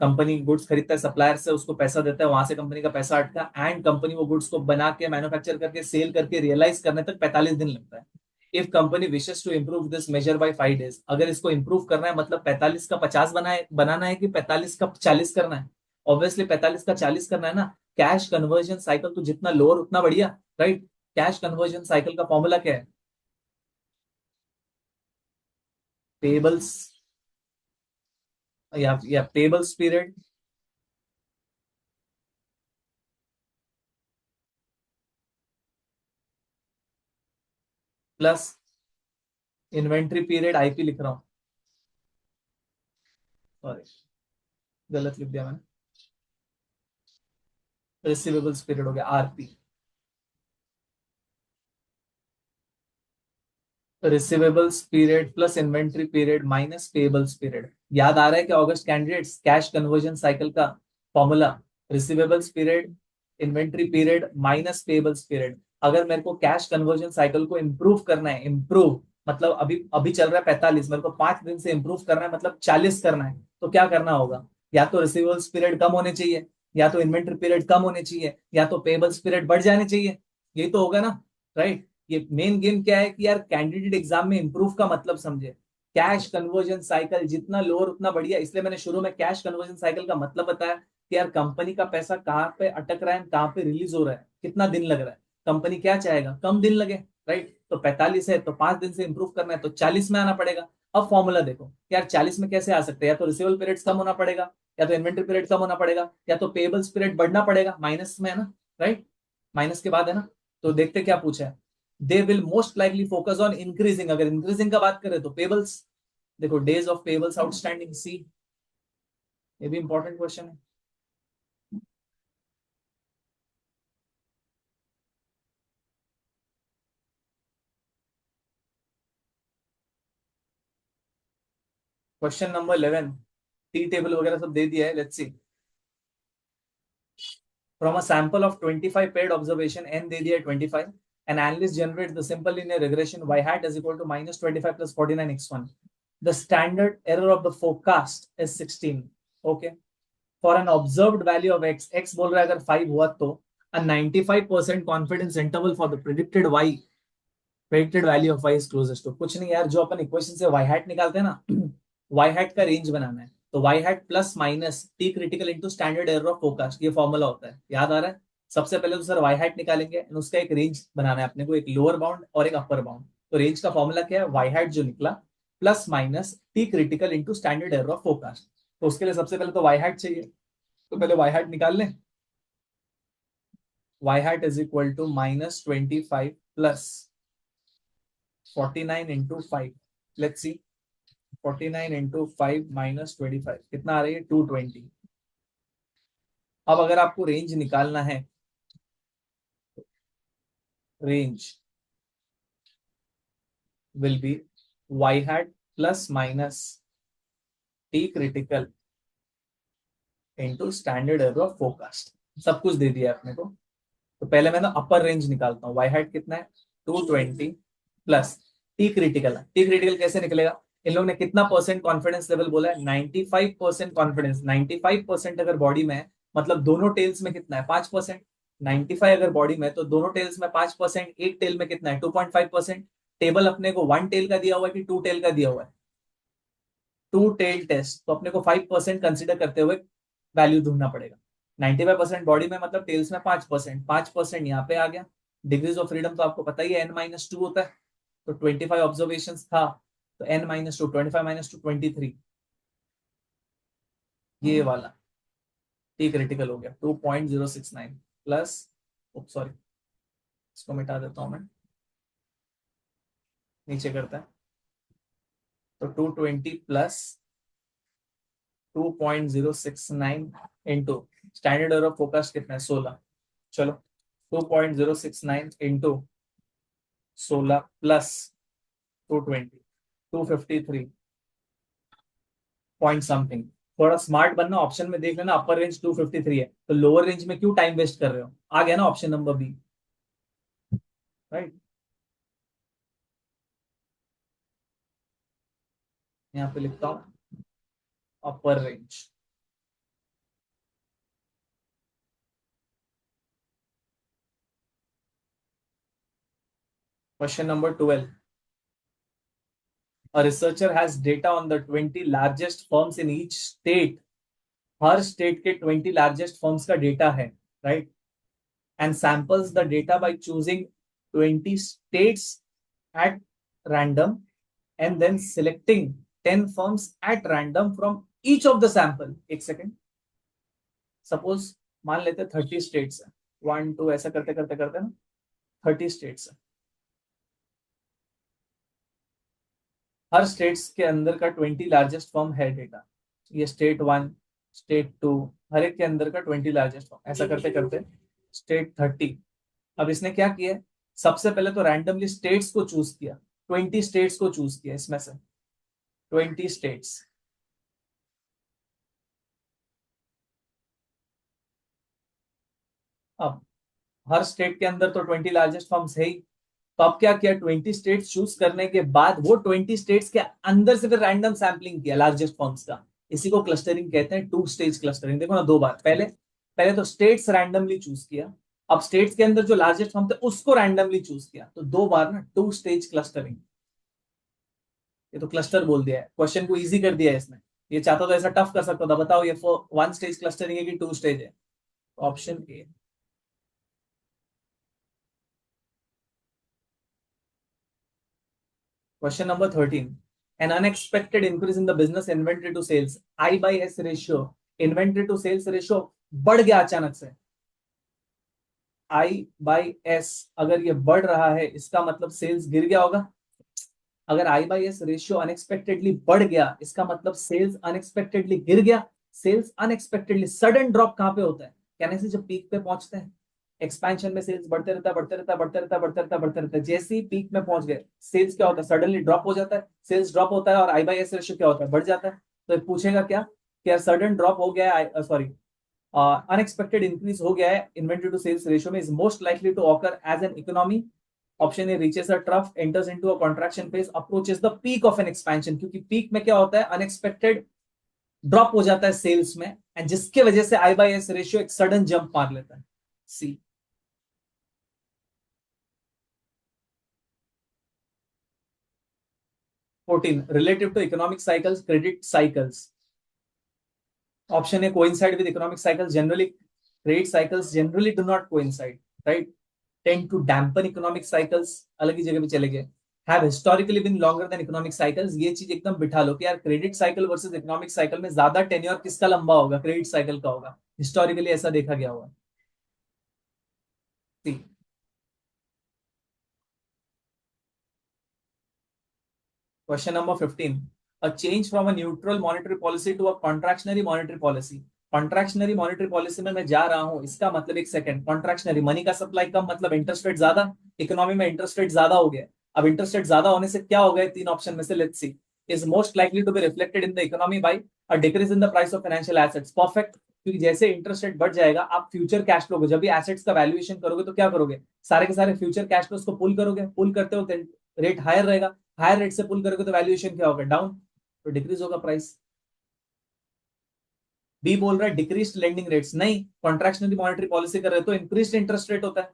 कंपनी गुड्स खरीदता है सप्लायर से, उसको पैसा देता है, वहां से कंपनी का पैसा अटका एंड कंपनी वो गुड्स को बना के मैन्युफैक्चर करके सेल करके रियलाइज करने तक 45 दिन लगता है। If company wishes to improve this measure by 5 days, अगर इसको इम्प्रूव करना है मतलब 45 का 50 बनाना है कि 45 का 40 करना है? ऑब्वियसली 45 का 40 करना है ना। कैश कन्वर्जन साइकिल तो जितना लोअर उतना बढ़िया, राइट। कैश कन्वर्जन साइकिल का फॉर्मूला क्या है, पेबल्स, या payables period, plus inventory period IP लिख रहा हूं, सॉरी गलत लिख दिया मैंने, रिसीवेबल्स पीरियड हो गया RP, receivables period plus inventory period minus payables period. याद आ रहा है कि August candidates cash conversion cycle का formula, receivables period inventory period minus payables period. अगर मेरे को कैश कन्वर्जन साइकिल को इंप्रूव करना है, इंप्रूव मतलब अभी अभी चल रहा है 45, मेरे को 5 दिन से इंप्रूव करना है मतलब 40 करना है, तो क्या करना होगा? या तो रिसीवेबल्स पीरियड कम होने चाहिए, या तो इन्वेंट्री पीरियड कम होने चाहिए, या तो पेबल्स पीरियड बढ़ जाने चाहिए। यही तो होगा ना, राइट? ये मेन गेम क्या है कि यार कैंडिडेट एग्जाम में इंप्रूव का मतलब समझे। कैश कन्वर्जन साइकिल जितना लोअर उतना बढ़िया, इसलिए मैंने शुरू में कैश कन्वर्जन साइकिल का मतलब बताया कि यार कंपनी का पैसा कहाँ पे अटक रहा है, कहाँ पे रिलीज हो रहा है, कितना दिन लग रहा है। कंपनी क्या चाहेगा? कम दिन लगे, राइट? तो 45 है तो 5 दिन से इंप्रूव करना है तो 40 में आना पड़ेगा। अब फॉर्मूला देखो यार, 40 में कैसे आ सकते हैं? या तो रिसीवेबल पीरियड कम होना पड़ेगा, या तो इन्वेंट्री पीरियड कम होना पड़ेगा, या तो पेबल्स पीरियड बढ़ना पड़ेगा, माइनस में है ना, राइट? माइनस के बाद है ना। तो देखते क्या पूछा है। They will most likely focus on increasing, अगर इंक्रीजिंग का बात करें तो पेबल्स, देखो days of payables outstanding C, ये भी इंपॉर्टेंट क्वेश्चन है। क्वेश्चन नंबर 11, टी टेबल वगैरह सब दे दिया है, let's see. From a sample of 25 paired observation, n दे दिया है 25, an analyst generates the simple linear regression y hat is equal to minus 25 plus 49x1. The standard error of the forecast is 16. Okay. For an observed value of x, x बोल रहा है अगर 5 हुआ तो a 95% confidence interval for the predicted y, predicted value of y is closest to, कुछ नहीं यार, जो अपन इक्वेशन से y hat निकालते हैं ना, y hat का रेंज बनाना है, तो y hat plus minus T critical into standard error of forecast, ये फॉर्मूला होता है, याद आ रहा है? सबसे पहले तो सर y hat निकालेंगे, उसका एक रेंज बनाना है अपने को, एक लोअर बाउंड और एक अपर बाउंड। तो रेंज का फॉर्मूला क्या है? y hat जो निकला plus minus T critical into standard error of forecast. तो उसके लिए सबसे पहले तो y hat चाहिए, तो पहले y hat निकाल लें। y hat is equal to minus 25 plus 49 into 5, let's see. 49 into 5 minus 25 कितना आ रही है? 220। अब अगर आपको रेंज निकालना है, range will be y hat plus minus T critical into standard error of forecast, सब कुछ दे दिया है अपने को। तो पहले मैं ना अपर रेंज निकालता हूँ, y hat कितना है? 220 plus T critical, T critical कैसे निकलेगा? इन लोगों ने कितना परसेंट कॉन्फिडेंस लेवल बोला है? 95% कॉन्फिडेंस, 95% अगर बॉडी में है, मतलब दोनों टेल्स में कितना है? 5%। 95 अगर बॉडी में है तो दोनों टेल्स में 5%, एक टेल में कितना है? 2.5%। टेबल अपने को 1 टेल का दिया हुआ है कि 2 टेल का दिया हुआ है? 2 टेल टेस्ट, तो अपने को 5% कंसिडर करते हुए वैल्यू ढूंढना पड़ेगा। 95% बॉडी में मतलब टेल्स में 5%, 5% यहाँ पे आ गया। डिग्रीज ऑफ फ्रीडम तो आपको पता ही है, n-2 होता है। तो 25 ऑब्जर्वेशन था, तो n-2, 25 - 2 23, ये वाला टी क्रिटिकल हो गया 2.069 प्लस, सॉरी इसको मिटा देता हूं मैं, नीचे करता है, तो 220 plus 2.069 into standard error of focus कितना है? 16। चलो 2.069 इंटू 16 प्लस 220, 253 पॉइंट समथिंग। थोड़ा स्मार्ट बनना, ऑप्शन में देख लेना अपर रेंज 253 है, तो लोअर रेंज में क्यों टाइम वेस्ट कर रहे हो? आ गया ना ऑप्शन नंबर बी, राइट? यहाँ पे लिखता हूँ अपर range. Question number 12, a researcher has data on the 20 largest firms in each state, हर स्टेट के 20 लार्जेस्ट फर्म्स का डेटा है, right? And samples the data by choosing 20 states at random and then selecting 10 firms at random from each of the sample. एक second, suppose मान लेते 30 states है, 1 2 ऐसा करते करते करते ना 30 स्टेट्स है। हर स्टेट्स के अंदर का 20 लार्जेस्ट फर्म है डेटा। ये स्टेट 1, स्टेट 2, हर एक के अंदर का 20 लार्जेस्ट फर्म, ऐसा करते करते स्टेट 30। अब इसने क्या किया है, सबसे पहले तो रैंडमली स्टेट्स को चूज किया, 20 स्टेट्स को चूज किया इसमें से, 20 स्टेट्स। अब हर स्टेट के अंदर तो 20 लार्जेस्ट फर्म्स है ही। तो अब क्या किया, 20 स्टेट्स चूज करने के बाद वो 20 स्टेट्स के अंदर से फिर रैंडम सैम्पलिंग किया लार्जेस्ट फर्म्स का। इसी को क्लस्टरिंग कहते हैं, टू स्टेज क्लस्टरिंग। देखो ना, दो बार, पहले पहले तो स्टेट्स रैंडमली चूज किया, अब स्टेट्स के अंदर जो लार्जेस्ट फर्म थे उसको रैंडमली चूज किया, तो दो बार ना टू स्टेज क्लस्टरिंग। ये तो क्लस्टर बोल दिया है, क्वेश्चन को इजी कर दिया है इसने। ये चाहता तो ऐसा टफ कर सकता था, बताओ ये वन स्टेज क्लस्टरिंग है कि टू स्टेज है? Option A. Question number 13. An unexpected increase in the business inventory to sales, I by S ratio, inventory to sales ratio बढ़ गया अचानक से। I by S अगर ये बढ़ रहा है इसका मतलब सेल्स गिर गया होगा। अगर I by S ratio unexpectedly बढ़ गया इसका मतलब सेल्स अनएक्सपेक्टेडली गिर गया। सेल्स अनएक्सपेक्टेडली सडन ड्रॉप कहां पे होता है? कहने से जब पीक पे पहुंचते हैं, एक्सपेंशन में सेल्स बढ़ते रहता है, बढ़ते रहता है, बढ़ते रहता है, बढ़ते रहता है, बढ़ते रहता है। जैसे ही पीक में पहुंच गए, सेल्स क्या होता है, सडनली ड्रॉप हो जाता है। सेल्स ड्रॉप होता है और आई बाई एस रेशियो क्या होता है, बढ़ जाता है। तो ये पूछेगा क्या, कि यार सडन ड्रॉप हो गया है, सॉरी अनएक्सपेक्टेड इंक्रीज हो गया है इन्वेंटरी टू सेल्स रेशियो में, is most likely to occur as an economy. Option A reaches a trough, enters into a contraction phase, approaches the peak of an expansion. क्योंकि peak में क्या होता है, unexpected drop हो जाता है sales में, एंड जिसके वजह से आई बाई एस रेशियो एक सडन जंप मार लेता है। सी। 14 relative to economic cycles, credit cycles. Option A coincide with economic cycles. Generally, credit cycles generally do not coincide, right? Tend to dampen economic cycles. अलग ही जगह पे चले गए। Have historically been longer than economic cycles. ये चीज एकदम बिठा लो कि यार credit cycle versus economic cycle में ज्यादा टेन्योर किसका लंबा होगा, क्रेडिट साइकिल का होगा। हिस्टोरिकली ऐसा देखा गया होगा। सी। Question number 15. A change from a neutral monetary policy to a contractionary monetary policy. Contractionary monetary policy में मैं जा रहा हूं, इसका मतलब, एक सेकंड, कॉन्ट्रैक्शनरी मनी का सप्लाई कम मतलब इंटरेस्ट रेट ज्यादा। इकोनॉमी में इंटरेस्ट रेट ज्यादा हो गया। अब इंटरेस्ट रेट ज्यादा होने से क्या हो गया, तीन ऑप्शन में से let's see. Is most likely to be reflected in the economy by a decrease in the price of financial assets. Perfect. क्योंकि जैसे इंटरेस्ट रेट बढ़ जाएगा, आप फ्यूचर कैश फ्लो को, जब भी एसेट्स का वैल्यूएशन करोगे तो क्या करोगे, सारे के सारे फ्यूचर कैश फ्लोस को पुल करोगे, पुल करते हो रेट हायर रहेगा, हायर रेट से पुल करोगे तो वैल्यूएशन क्या होगा, डाउन, तो डिक्रीज होगा प्राइस। बी बोल रहा है डिक्रीज लेंडिंग रेट्स, नहीं, कॉन्ट्रैक्शनरी मॉनेटरी पॉलिसी कर रहे हो तो इंक्रीज इंटरेस्ट रेट होता है।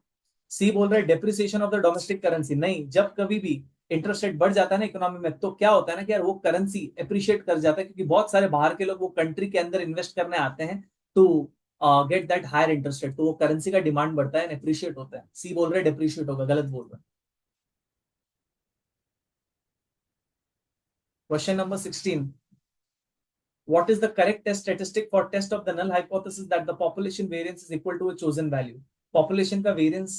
सी बोल रहा है depreciation of the domestic currency, नहीं, जब कभी भी इंटरेस्ट रेट बढ़ जाता है ना इकोनॉमी में, तो क्या होता है ना कि यार वो करेंसी अप्रिशिएट कर जाता है, क्योंकि बहुत सारे बाहर के लोग वो कंट्री के अंदर इन्वेस्ट करने आते हैं to get that higher interest rate, तो वो करेंसी का डिमांड बढ़ता है, अप्रिशिएट होता है। सी बोल रहे हैं डेप्रिशिएट होगा, गलत बोल रहे हैं। Question number 16. What is the correct test statistic for test of the null hypothesis that the population variance is equal to a chosen value? Population का variance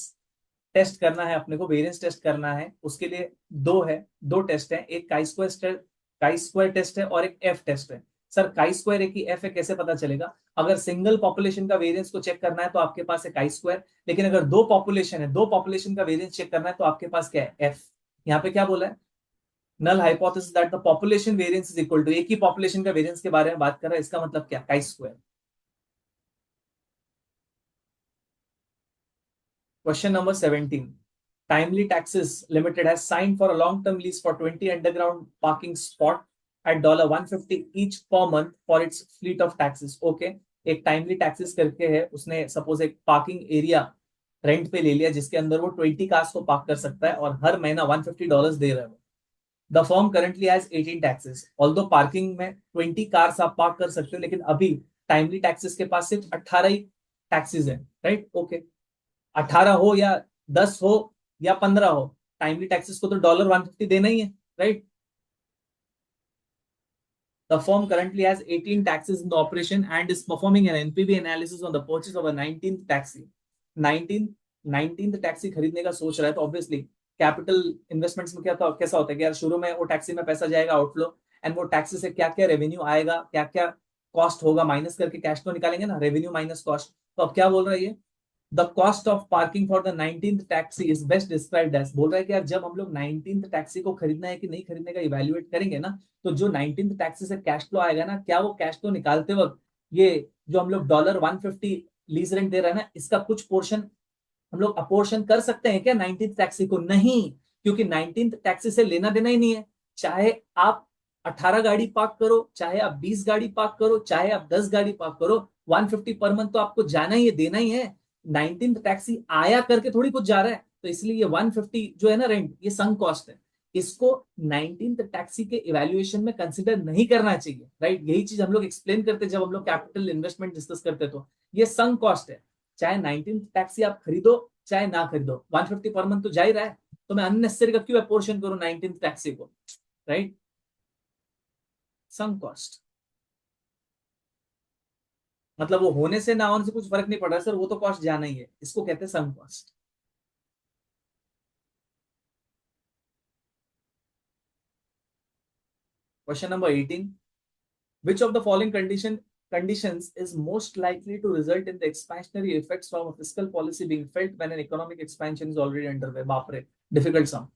टेस्ट करना है अपने को, वेरिएंस टेस्ट करना है, उसके लिए दो है, दो टेस्ट है, एक काई स्क्वायर टेस्ट है और एक एफ टेस्ट है। सर काई स्क्वायर है कि एफ है, कैसे पता चलेगा? अगर सिंगल पॉपुलेशन का वेरिएंस को चेक करना है तो आपके पास है काई स्क्वायर, लेकिन अगर दो पॉपुलेशन है, दो पॉपुलेशन का वेरिएंस चेक करना है तो आपके पास क्या है, एफ। यहाँ पे क्या बोला है, null hypothesis that the population variance is equal to, एक ही पॉपुलेशन का वेरिएंस के बारे में बात कर रहा है, इसका मतलब क्या, chi square. Question number 17. Timely Taxes Limited has signed for a long-term lease for 20 underground parking spot at $150 each per month for its fleet of taxis. Okay. एक टाइमली टैक्सेस करके है, उसने सपोज एक पार्किंग एरिया रेंट पे ले लिया जिसके अंदर वो 20 कार्स को पार्क कर सकता है और हर महीना $150 दे रहा है। The firm currently has 18 taxes. Although parking में 20 कार्स आप पार्क कर सकते हो, लेकिन अभी टाइमली टैक्सेस के पास सिर्फ 18 ही टैक्सेस है, राइट? ओके। 18 हो या 10 हो या 15 हो, टाइमली टैक्सेस को तो $150 देना ही है, right? The firm currently has 18 taxis in the operation and is performing an NPV analysis on the purchase of a 19th taxi. 19th taxi खरीदने का सोच रहा है तो ऑब्वियसली कैपिटल इन्वेस्टमेंट्स में क्या था, कैसा होता है कि यार शुरू में वो टैक्सी में पैसा जाएगा आउटफ्लो, एंड वो टैक्सी से क्या क्या रेवेन्यू आएगा, क्या क्या कॉस्ट होगा, माइनस करके कैश तो निकालेंगे ना, रेवेन्यू माइनस कॉस्ट। तो अब क्या बोल रहा है ये, the cost of parking for the 19th taxi is best described as, बोल रहा है कि यार जब हम लोग 19th टैक्सी को खरीदना है कि नहीं खरीदने का इवेल्युएट करेंगे ना, तो जो 19th टैक्सी से कैश फ्लो आएगा ना, क्या वो कैश फ्लो निकालते वक्त ये जो हम लोग $150 लीज रेंट दे रहे हैं ना, इसका कुछ पोर्शन हम लोग अपोर्शन कर सकते हैं क्या 19th टैक्सी को? नहीं, क्योंकि 19th टैक्सी से लेना देना ही नहीं है। चाहे आप 18 गाड़ी पार्क करो, चाहे आप 20 गाड़ी पार्क करो, चाहे आप 10 गाड़ी पार्क करो, 150 पर मंथ तो आपको जाना ही है, देना ही है। 19th टैक्सी आया करके थोड़ी कुछ जा रहा है, तो इसलिए ये 150 जो है ना रेंट, ये संक कॉस्ट है। इसको 19th टैक्सी के इवैल्यूएशन में कंसिडर नहीं करना चाहिए, राइट? यही चीज हम लोग एक्सप्लेन करते जब हम लोग कैपिटल इन्वेस्टमेंट डिस्कस करते, तो ये संक कॉस्ट है। चाहे 19th टैक्सी आप खरीदो चाहे ना खरीदो, 150 पर मंथ तो जा ही रहा है, तो मैं अननेसेसरी का क्यों अपोर्शन करूं 19th टैक्सी को, राइट? सम कॉस्ट मतलब वो होने से ना होने से कुछ फर्क नहीं पड़ रहा सर, वो तो कॉस्ट जाना ही है, इसको कहते हैं sunk cost. Question number 18, which of the following conditions is most likely to result in the expansionary effects from a fiscal policy being felt when an economic expansion is already underway? बाप रे, difficult सम,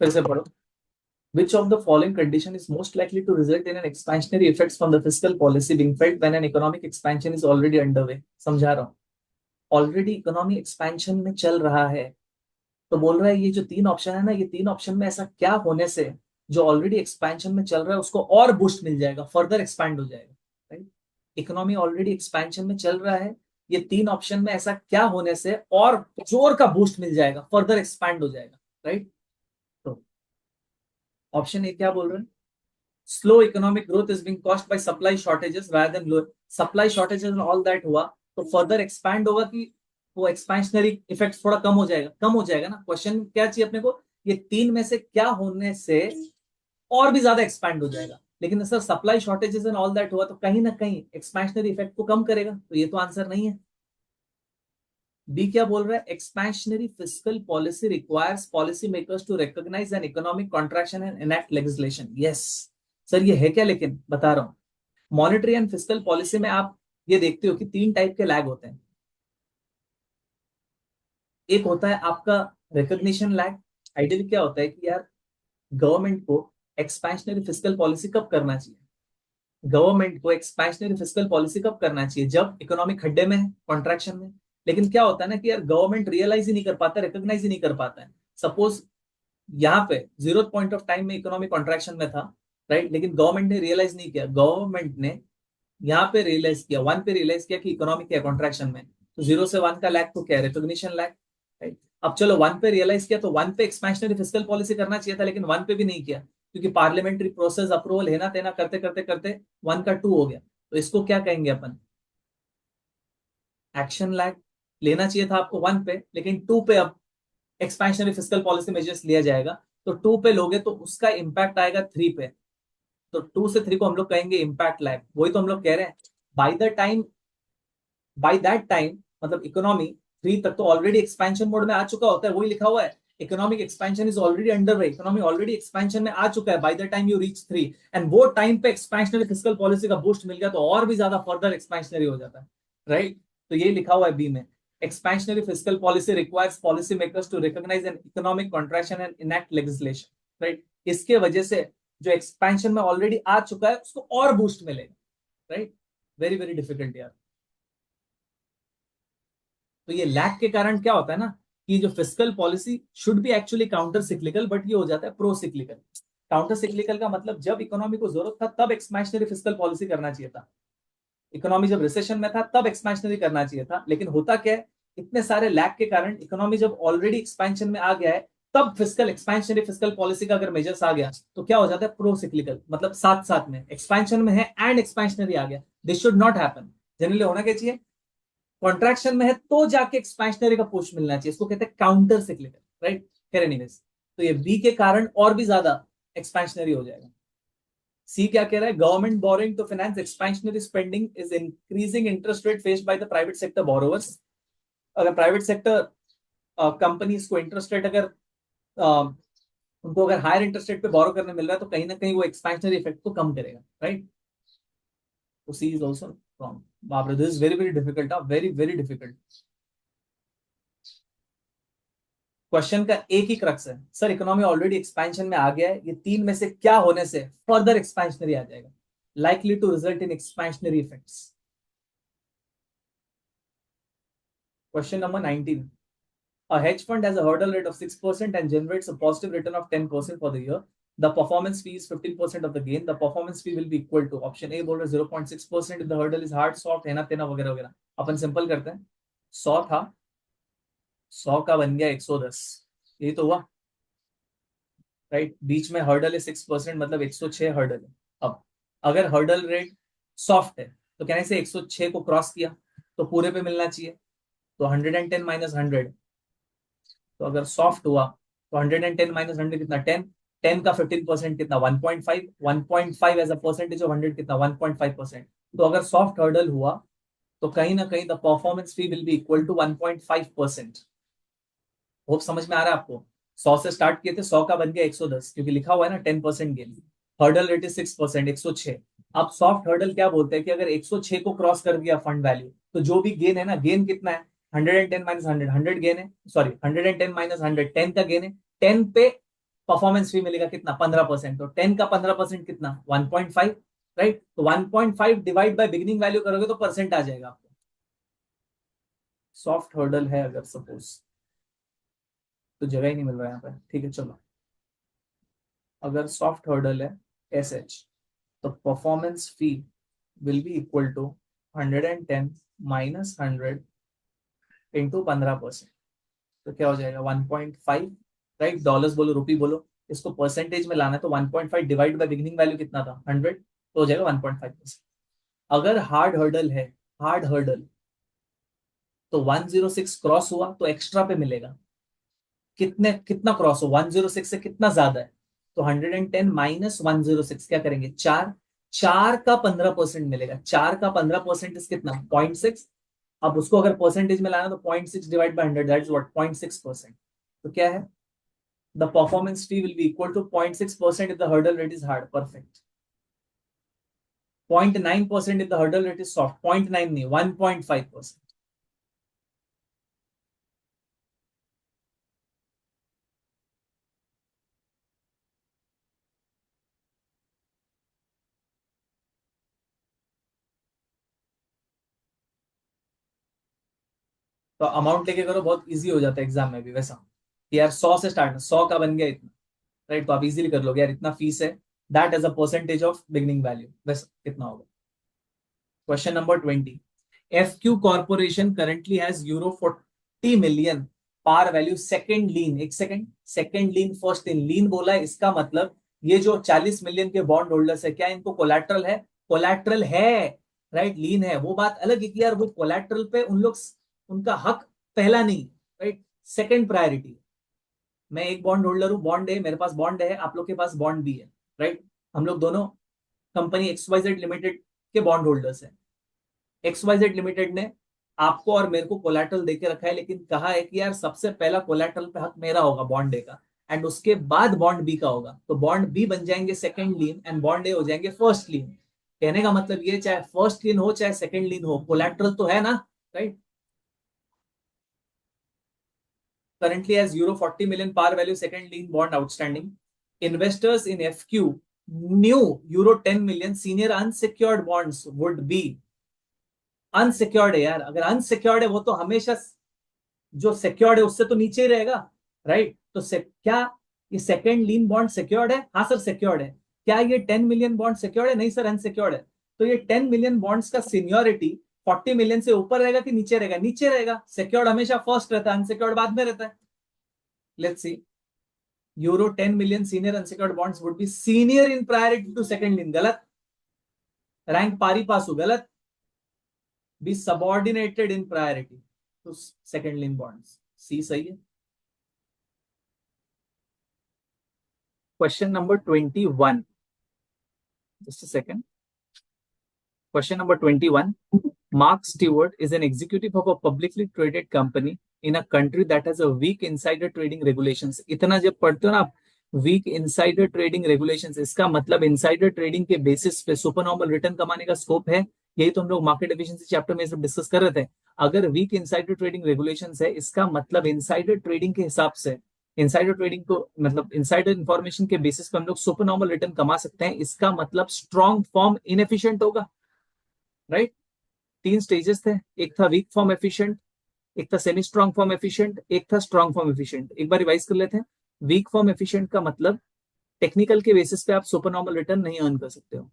फिर से पढ़ो। Which of the following condition is most likely to result in an expansionary effects from the fiscal policy being felt when an economic expansion is already underway? समझा रहा हूँ, already economy expansion में चल रहा है, तो बोल रहा है ये जो तीन ऑप्शन है ना, ये तीन ऑप्शन में ऐसा क्या होने से जो ऑलरेडी एक्सपेंशन में चल रहा है उसको और बूस्ट मिल जाएगा, फर्दर एक्सपैंड हो जाएगा, राइट? इकोनॉमी ऑलरेडी एक्सपेंशन में चल रहा है, ये तीन ऑप्शन में ऐसा क्या होने से और जोर का बूस्ट मिल जाएगा, फर्दर एक्सपैंड हो जाएगा, राइट? तो ऑप्शन ए क्या बोल रहे हैं, slow economic growth is being caused by supply shortages rather than low, supply shortages and all that हुआ तो फर्दर एक्सपैंड होगा कि वो एक्सपेंशनरी इफेक्ट थोड़ा कम हो जाएगा, कम हो जाएगा ना। क्वेश्चन क्या चाहिए अपने को, ये तीन में से क्या होने से और भी ज्यादा एक्सपैंड हो जाएगा, लेकिन sir supply shortages and all that हुआ तो कहीं ना कहीं एक्सपेंशनरी इफेक्ट को कम करेगा, तो ये तो आंसर नहीं है। बी क्या बोल रहा है, expansionary fiscal policy requires policy makers to recognise an economic contraction and enact legislation. Yes sir, ये है क्या, लेकिन बता रहा हूं, मॉनेटरी एंड फिस्कल पॉलिसी में आप ये देखते हो कि तीन टाइप के लैग होते हैं। एक होता है आपका रिकॉग्निशन लैग। आइडियली क्या होता है कि यार गवर्नमेंट को एक्सपेंशनरी फिस्कल पॉलिसी कब करना चाहिए, गवर्नमेंट को एक्सपेंशनरी फिस्कल पॉलिसी कब करना चाहिए, जब इकोनॉमिक खड्डे में है, कॉन्ट्रैक्शन में। लेकिन क्या होता है ना कि यार गवर्नमेंट रियलाइज ही नहीं कर पाता, रिकॉग्नाइज ही नहीं कर पाता है। सपोज यहाँ पे जीरो पॉइंट ऑफ टाइम में इकोनॉमिक कॉन्ट्रैक्शन में था, राइट, लेकिन गवर्नमेंट ने रियलाइज नहीं किया, गवर्नमेंट ने यहाँ पे रियलाइज किया, वन पे रियलाइज किया कि इकोनॉमिक क्या कॉन्ट्रैक्शन में, तो जीरो से वन का लैग तो क्या है, रिकॉग्निशन लैग, राइट? अब चलो वन पे रियलाइज किया तो वन पे एक्सपेंशनरी फिस्कल पॉलिसी करना चाहिए था, लेकिन वन पे भी नहीं किया, क्योंकि पार्लियामेंट्री प्रोसेस अप्रूवल है ना तेना करते करते करते वन का टू हो गया, तो इसको क्या कहेंगे अपन, एक्शन लैग। लेना चाहिए था आपको वन पे, लेकिन टू पे अब एक्सपेंशनरी फिस्कल पॉलिसी मेजर्स लिया जाएगा, तो टू पे लोगे तो उसका इंपैक्ट आएगा थ्री पे, तो टू से थ्री को हम लोग कहेंगे इंपैक्ट लैग। वही तो हम लोग कह रहे हैं, by the time, by that time मतलब इकोनॉमी थ्री तक तो ऑलरेडी एक्सपेंशन मोड में आ चुका होता है, वही लिखा हुआ है, economic expansion is already under way, economy already expansion में आ चुका है by the time you reach three, and वो टाइम पे एक्सपेंशनरी फिस्कल पॉलिसी का बूस्ट मिल गया तो और भी ज्यादा फर्दर एक्सपेंशनरी हो जाता है, राइट? तो ये लिखा हुआ है बी में, expansionary fiscal policy requires policy makers to recognise an economic contraction and enact legislation, right? इसके वजह से जो एक्सपेंशन में ऑलरेडी आ चुका है उसको और बूस्ट मिलेगा, राइट? वेरी वेरी डिफिकल्ट यार। तो ये लैग के कारण क्या होता है ना कि जो fiscal policy should be actually counter cyclical, but ये हो जाता है प्रो सिक्लिकल। काउंटर सिक्लिकल का मतलब जब इकोनॉमी को जरूरत था तब एक्सपेंशनरी फिस्कल पॉलिसी करना चाहिए था, इकोनॉमी जब रिसेशन में था तब एक्सपेंशनरी करना चाहिए था, लेकिन होता क्या है, इतने सारे लैग के कारण इकोनॉमी जब ऑलरेडी एक्सपेंशन में आ गया है तब फिस्कल एक्सपेंशनरी फिस्कल पॉलिसी का अगर मेजर्स आ गया तो क्या हो जाता है, प्रो सिक्लिकल, मतलब साथ साथ में एक्सपेंशन में है एंड एक्सपेंशनरी आ गया। This should not happen, generally होना क्या चाहिए, कॉन्ट्रैक्शन में है तो जाके एक्सपेंशनरी का पुश मिलना चाहिए, इसको कहते हैं काउंटर सिक्लिकल, राइट? खैर एनीवेज, तो ये बी के कारण और भी ज्यादा एक्सपेंशनरी हो जाएगा। सी क्या कह रहा है, government borrowing to finance expansionary spending is increasing interest rate faced by the private sector borrowers. अगर प्राइवेट सेक्टर कंपनीज को इंटरेस्ट रेट अगर उनको अगर हायर इंटरेस्ट रेट पे बोरो करने मिल रहा है तो कहीं ना कहीं वो एक्सपेंशनरी इफेक्ट को कम करेगा, राइट? तो सी इज ऑल्सो रॉन्ग। बाप रे, this is very very difficult, very very difficult. Question का एक ही क्रक्स है, सर इकोनॉमी ऑलरेडी एक्सपेंशन में आ गया है, ये तीन में से क्या होने से फर्दर एक्सपेंशनरी आ जाएगा, likely to result in expansionary effects. Question number 19। A hedge fund has a hurdle rate of 6% and generates a positive return of 10% for the year. The performance fee is 15% of the gain. The performance fee will be equal to option A बोल रहे 0.6% if the hurdle is hard, soft, है ना तेना वगैरह वगैरह। अपन simple करते हैं, 100 था, 100 का बन गया 110, यही तो हुआ, राइट? बीच में हर्डल है 6%, मतलब 106 हर्डल है। अब अगर हर्डल रेट सॉफ्ट है तो कहने से 106 को क्रॉस किया तो पूरे पे मिलना चाहिए, तो 110 माइनस 100, तो अगर सॉफ्ट हुआ तो 110 माइनस 100 कितना, 10, 10 का 15% कितना, 1.5, 1.5 एज अ परसेंटेज ऑफ 100 कितना, 1.5%। तो अगर सॉफ्ट हर्डल हुआ तो कहीं ना कहीं the performance fee will be equal to 1.5%। Hope समझ में आ रहा है आपको? 100 से स्टार्ट किए थे, 100 का बन गया 110, क्योंकि लिखा हुआ है ना 10% गेन। Hurdle rate is 6%, 106। अब सॉफ्ट हर्डल क्या बोलते हैं कि अगर 106 को क्रॉस कर दिया फंड वैल्यू तो जो भी गेन है ना, गेन कितना है, 110 माइनस 100, 100 गेन है, सॉरी 110 माइनस 100, 10 का गेन है, 10 पे परफॉर्मेंस फी मिलेगा कितना, 15%, तो 10 का 15% कितना, 1.5, राइट? तो 1.5 डिवाइड बाय बिगिनिंग वैल्यू करोगे तो परसेंट आ जाएगा आपको। सॉफ्ट हर्डल है अगर सपोज, तो जगह ही नहीं मिल रहा है यहाँ पे, ठीक है चलो। अगर सॉफ्ट हर्डल है एस एच, तो performance fee will be equal to 110 minus 100 into 15%, तो क्या हो जाएगा 1.5, राइट? डॉलर्स बोलो रुपी बोलो, इसको परसेंटेज में लाना है तो 1.5 डिवाइड बाय बिगिनिंग वैल्यू कितना था, 100, तो हो जाएगा 1.5%। अगर हार्ड हर्डल है, हार्ड हर्डल, तो 106 क्रॉस हुआ तो एक्स्ट्रा पे मिलेगा, कितने, कितना क्रॉस हो, 106 से कितना ज्यादा है, तो 110 माइनस 106 क्या करेंगे, 4, 4 का 15% मिलेगा, 4 का 15% कितना, 0.6। अब उसको अगर परसेंटेज में लाना तो 0.6 divide by 100, that is what, 0.6%। तो क्या है, the performance fee will be equal to 0.6% if the hurdle rate is hard, perfect. 0.9% if the hurdle rate is soft, 0.9 नहीं, 1.5%। तो अमाउंट लेके करो, बहुत इजी हो जाता है एग्जाम में भी वैसा, कि यार 100 से स्टार्ट, 100 का बन गया इतना, राइट? तो आप इजीली कर लोगे यार, इतना फीस है, that as a percentage of beginning value, बस कितना होगा। Question number 20। FQ corporation currently has euro 40 million par value second lien, एक second, second lien first lien, lien बोला है इसका मतलब ये जो 40 मिलियन के बॉन्ड होल्डर्स है, क्या इनको कोलैटरल है, कोलैटरल है, राइट? लीन है वो बात अलग है कि यार वो कोलैटरल पे उन लोग, उनका हक पहला नहीं, राइट, सेकंड प्रायोरिटी। मैं एक बॉन्ड होल्डर हूँ, बॉन्ड है मेरे पास, बॉन्ड है, आप लोग के पास बॉन्ड भी है, राइट? हम लोग दोनों कंपनी XYZ लिमिटेड के बॉन्ड होल्डर्स हैं। XYZ लिमिटेड ने आपको और मेरे को कोलैटरल देके रखा है, लेकिन कहा है कि यार सबसे पहला कोलैटरल पे हक मेरा होगा बॉन्ड ए का, एंड उसके बाद बॉन्ड बी का होगा, तो बॉन्ड बी बन जाएंगे सेकंड लीन एंड बॉन्ड ए हो जाएंगे फर्स्ट लीन। कहने का मतलब ये, चाहे फर्स्ट लीन हो चाहे सेकंड लीन हो, कोलैटरल तो है ना, right? currently has euro 40 million par value second lien bond outstanding. Investors in FQ new euro 10 million senior unsecured bonds would be, unsecured है यार, अगर अनसिक्योर्ड है वो तो हमेशा जो सिक्योर्ड है उससे तो नीचे ही रहेगा, राइट? तो क्या ये सेकंड लीन बॉन्ड सिक्योर्ड है? हाँ सर सिक्योर्ड है। क्या ये 10 मिलियन बॉन्ड सिक्योर्ड है? नहीं सर अनसिक्योर्ड है। तो ये 10 मिलियन बॉन्ड्स का सीनियोरिटी 40 मिलियन से ऊपर रहेगा कि नीचे रहेगा? नीचे रहेगा। सिक्योर्ड हमेशा फर्स्ट रहता है, अनसिक्योर्ड बाद में रहता है। Let's see, euro 10 million senior unsecured bonds would be senior in priority to second lien, गलत। रैंक पारी पासु, गलत। B subordinated in priority to second lien bonds, C सही है। Question number 21, just a second. Question number 21। Mark Stewart is an executive of a publicly traded company in a country that has a weak insider trading regulations. इतना जब पढ़ते हो ना आप week insider trading regulations, इसका मतलब insider trading के basis पे सुपरनॉर्मल रिटर्न कमाने का स्कोप है। यही तो हम लोग मार्केट एफिशिएंसी चैप्टर में सब डिस्कस कर रहे थे। अगर वीक इनसाइडर ट्रेडिंग रेगुलेशंस है, इसका मतलब इनसाइडर ट्रेडिंग के हिसाब से इनसाइडर ट्रेडिंग को मतलब इनसाइडर इंफॉर्मेशन के बेसिस पे हम लोग सुपरनॉर्मल रिटर्न कमा सकते हैं। इसका मतलब स्ट्रॉन्ग फॉर्म इनएफिशिएंट होगा, राइट। तीन स्टेजेस थे, एक था वीक फॉर्म एफिशिएंट, एक था सेमी स्ट्रांग फॉर्म एफिशिएंट, एक था स्ट्रांग फॉर्म एफिशिएंट। एक बार रिवाइज कर लेते हैं। वीक फॉर्म एफिशिएंट का मतलब टेक्निकल के बेसिस पे आप सुपरनॉर्मल रिटर्न नहीं अर्न कर सकते हो।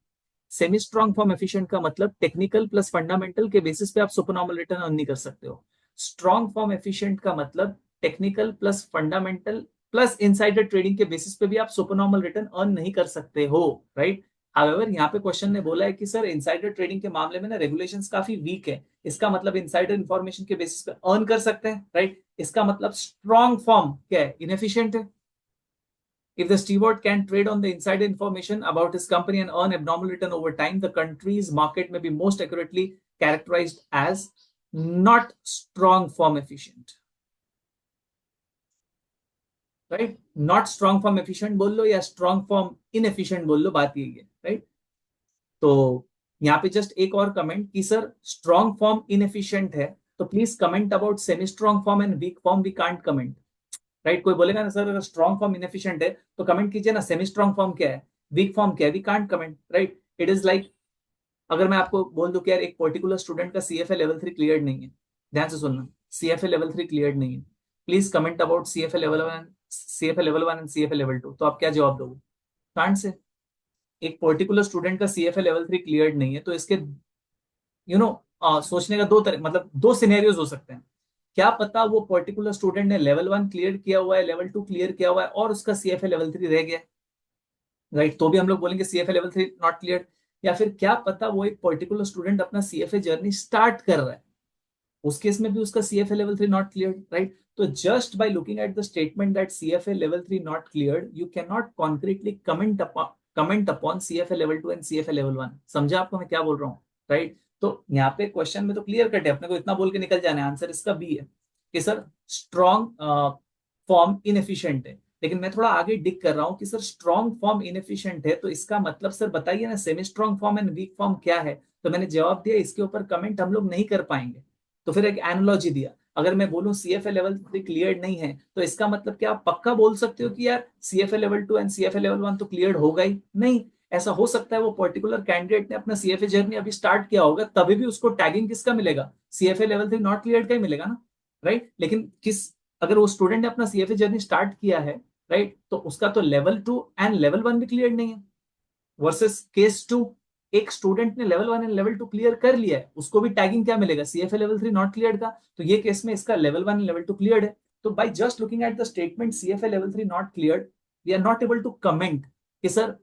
सेमी स्ट्रांग फॉर्म एफिशिएंट का मतलब टेक्निकल प्लस फंडामेंटल के बेसिस पे आप सुपरनॉर्मल रिटर्न अर्न नहीं कर सकते हो। स्ट्रांग फॉर्म एफिशिएंट का मतलब technical plus fundamental plus insider trading के बेसिस पे भी आप सुपरनॉर्मल रिटर्न अर्न नहीं कर सकते हो, राइट। हाउएवर यहाँ पे क्वेश्चन ने बोला है कि सर इनसाइडर ट्रेडिंग के मामले में ना रेगुलेशंस काफी वीक है, इसका मतलब इनसाइडर इंफॉर्मेशन के बेसिस पे अर्न कर सकते हैं, राइट। इसका मतलब स्ट्रॉन्ग फॉर्म क्या है, इनएफिशिएंट है। If the steward can trade on the inside information about his company and earn abnormal return over time, the country's market may be most accurately characterized as not strong form efficient. Right? Not strong form efficient बोल लो या strong form inefficient बोल लो, बात यही है, right? तो यहाँ पे just एक और कमेंट कि सर स्ट्रॉन्ग फॉर्म इनएफिशिएंट है, तो please comment about semi strong form and weak form we can't comment, right. कोई बोलेगा ना सर अगर स्ट्रॉन्ग फॉर्म इनएफिशिएंट है तो कमेंट कीजिए ना, सेमी स्ट्रॉन्ग फॉर्म क्या है, वीक फॉर्म क्या है, we can't comment, right. It is like अगर मैं आपको बोल दूं कि यार एक पर्टिकुलर स्टूडेंट का सीएफए लेवल 3 क्लियर नहीं है, ध्यान से सुनना, सीएफए लेवल 3 क्लियर नहीं है, please comment about CFA level 1, CFA level 1 and CFA level 2, तो आप क्या जवाब दोगे? Can't say. एक पर्टिकुलर स्टूडेंट का सीएफए लेवल 3 क्लियर नहीं है तो इसके सोचने का दो तरह मतलब दो सिनेरियोज हो सकते हैं। क्या पता वो पर्टिकुलर स्टूडेंट ने लेवल 1 क्लियर किया हुआ है, लेवल 2 क्लियर किया हुआ है और उसका सीएफए लेवल 3 रह गया, राइट, तो भी हम लोग बोलेंगे सीएफए लेवल 3 नॉट क्लियर। या फिर क्या पता वो एक पर्टिकुलर स्टूडेंट अपना सीएफए जर्नी स्टार्ट कर रहा है, उस केस में भी उसका CFA level 3 not clear, right. तो just by looking at the statement that CFA level 3 not cleared, you can not concretely comment upon CFA level 2 and CFA level 1। समझा आपको मैं क्या बोल रहा हूँ, राइट। तो यहाँ पे क्वेश्चन में तो क्लियर कट है, अपने को इतना बोल के निकल जाना है, आंसर इसका बी है कि सर स्ट्रॉन्ग फॉर्म इनएफिशिएंट है। लेकिन मैं थोड़ा आगे डिक कर रहा हूँ कि सर स्ट्रॉन्ग फॉर्म इनएफिशिएंट है तो इसका मतलब सर बताइए ना semi strong form and weak form क्या है। तो मैंने जवाब दिया इसके ऊपर कमेंट हम लोग नहीं कर पाएंगे, तो फिर एक एनालॉजी दिया। अगर मैं बोलूं सीएफए लेवल 3 क्लियर नहीं है तो इसका मतलब क्या आप पक्का बोल सकते हो कि यार CFA level 2 and CFA level 1 तो क्लियर होगा ही नहीं? ऐसा हो सकता है वो पर्टिकुलर कैंडिडेट ने अपना सीएफए जर्नी अभी स्टार्ट किया होगा, तभी भी उसको टैगिंग किसका मिलेगा, सीएफए लेवल 3 नॉट क्लियर का ही मिलेगा ना, राइट। लेकिन किस अगर वो स्टूडेंट ने अपना सीएफए जर्नी स्टार्ट किया है, राइट, तो उसका तो लेवल 2 एंड लेवल 1 भी क्लियर नहीं है। वर्सेस केस 2, एक स्टूडेंट ने लेवल 1 एंड लेवल 2 क्लियर कर लिया है, उसको भी टैगिंग क्या मिलेगा, सीएफए लेवल 3 नॉट क्लियर का। तो ये केस में इसका लेवल 1 एंड लेवल 2 क्लियर है। तो by just looking at the statement CFA level 3 not clear, we are not able to comment कि sir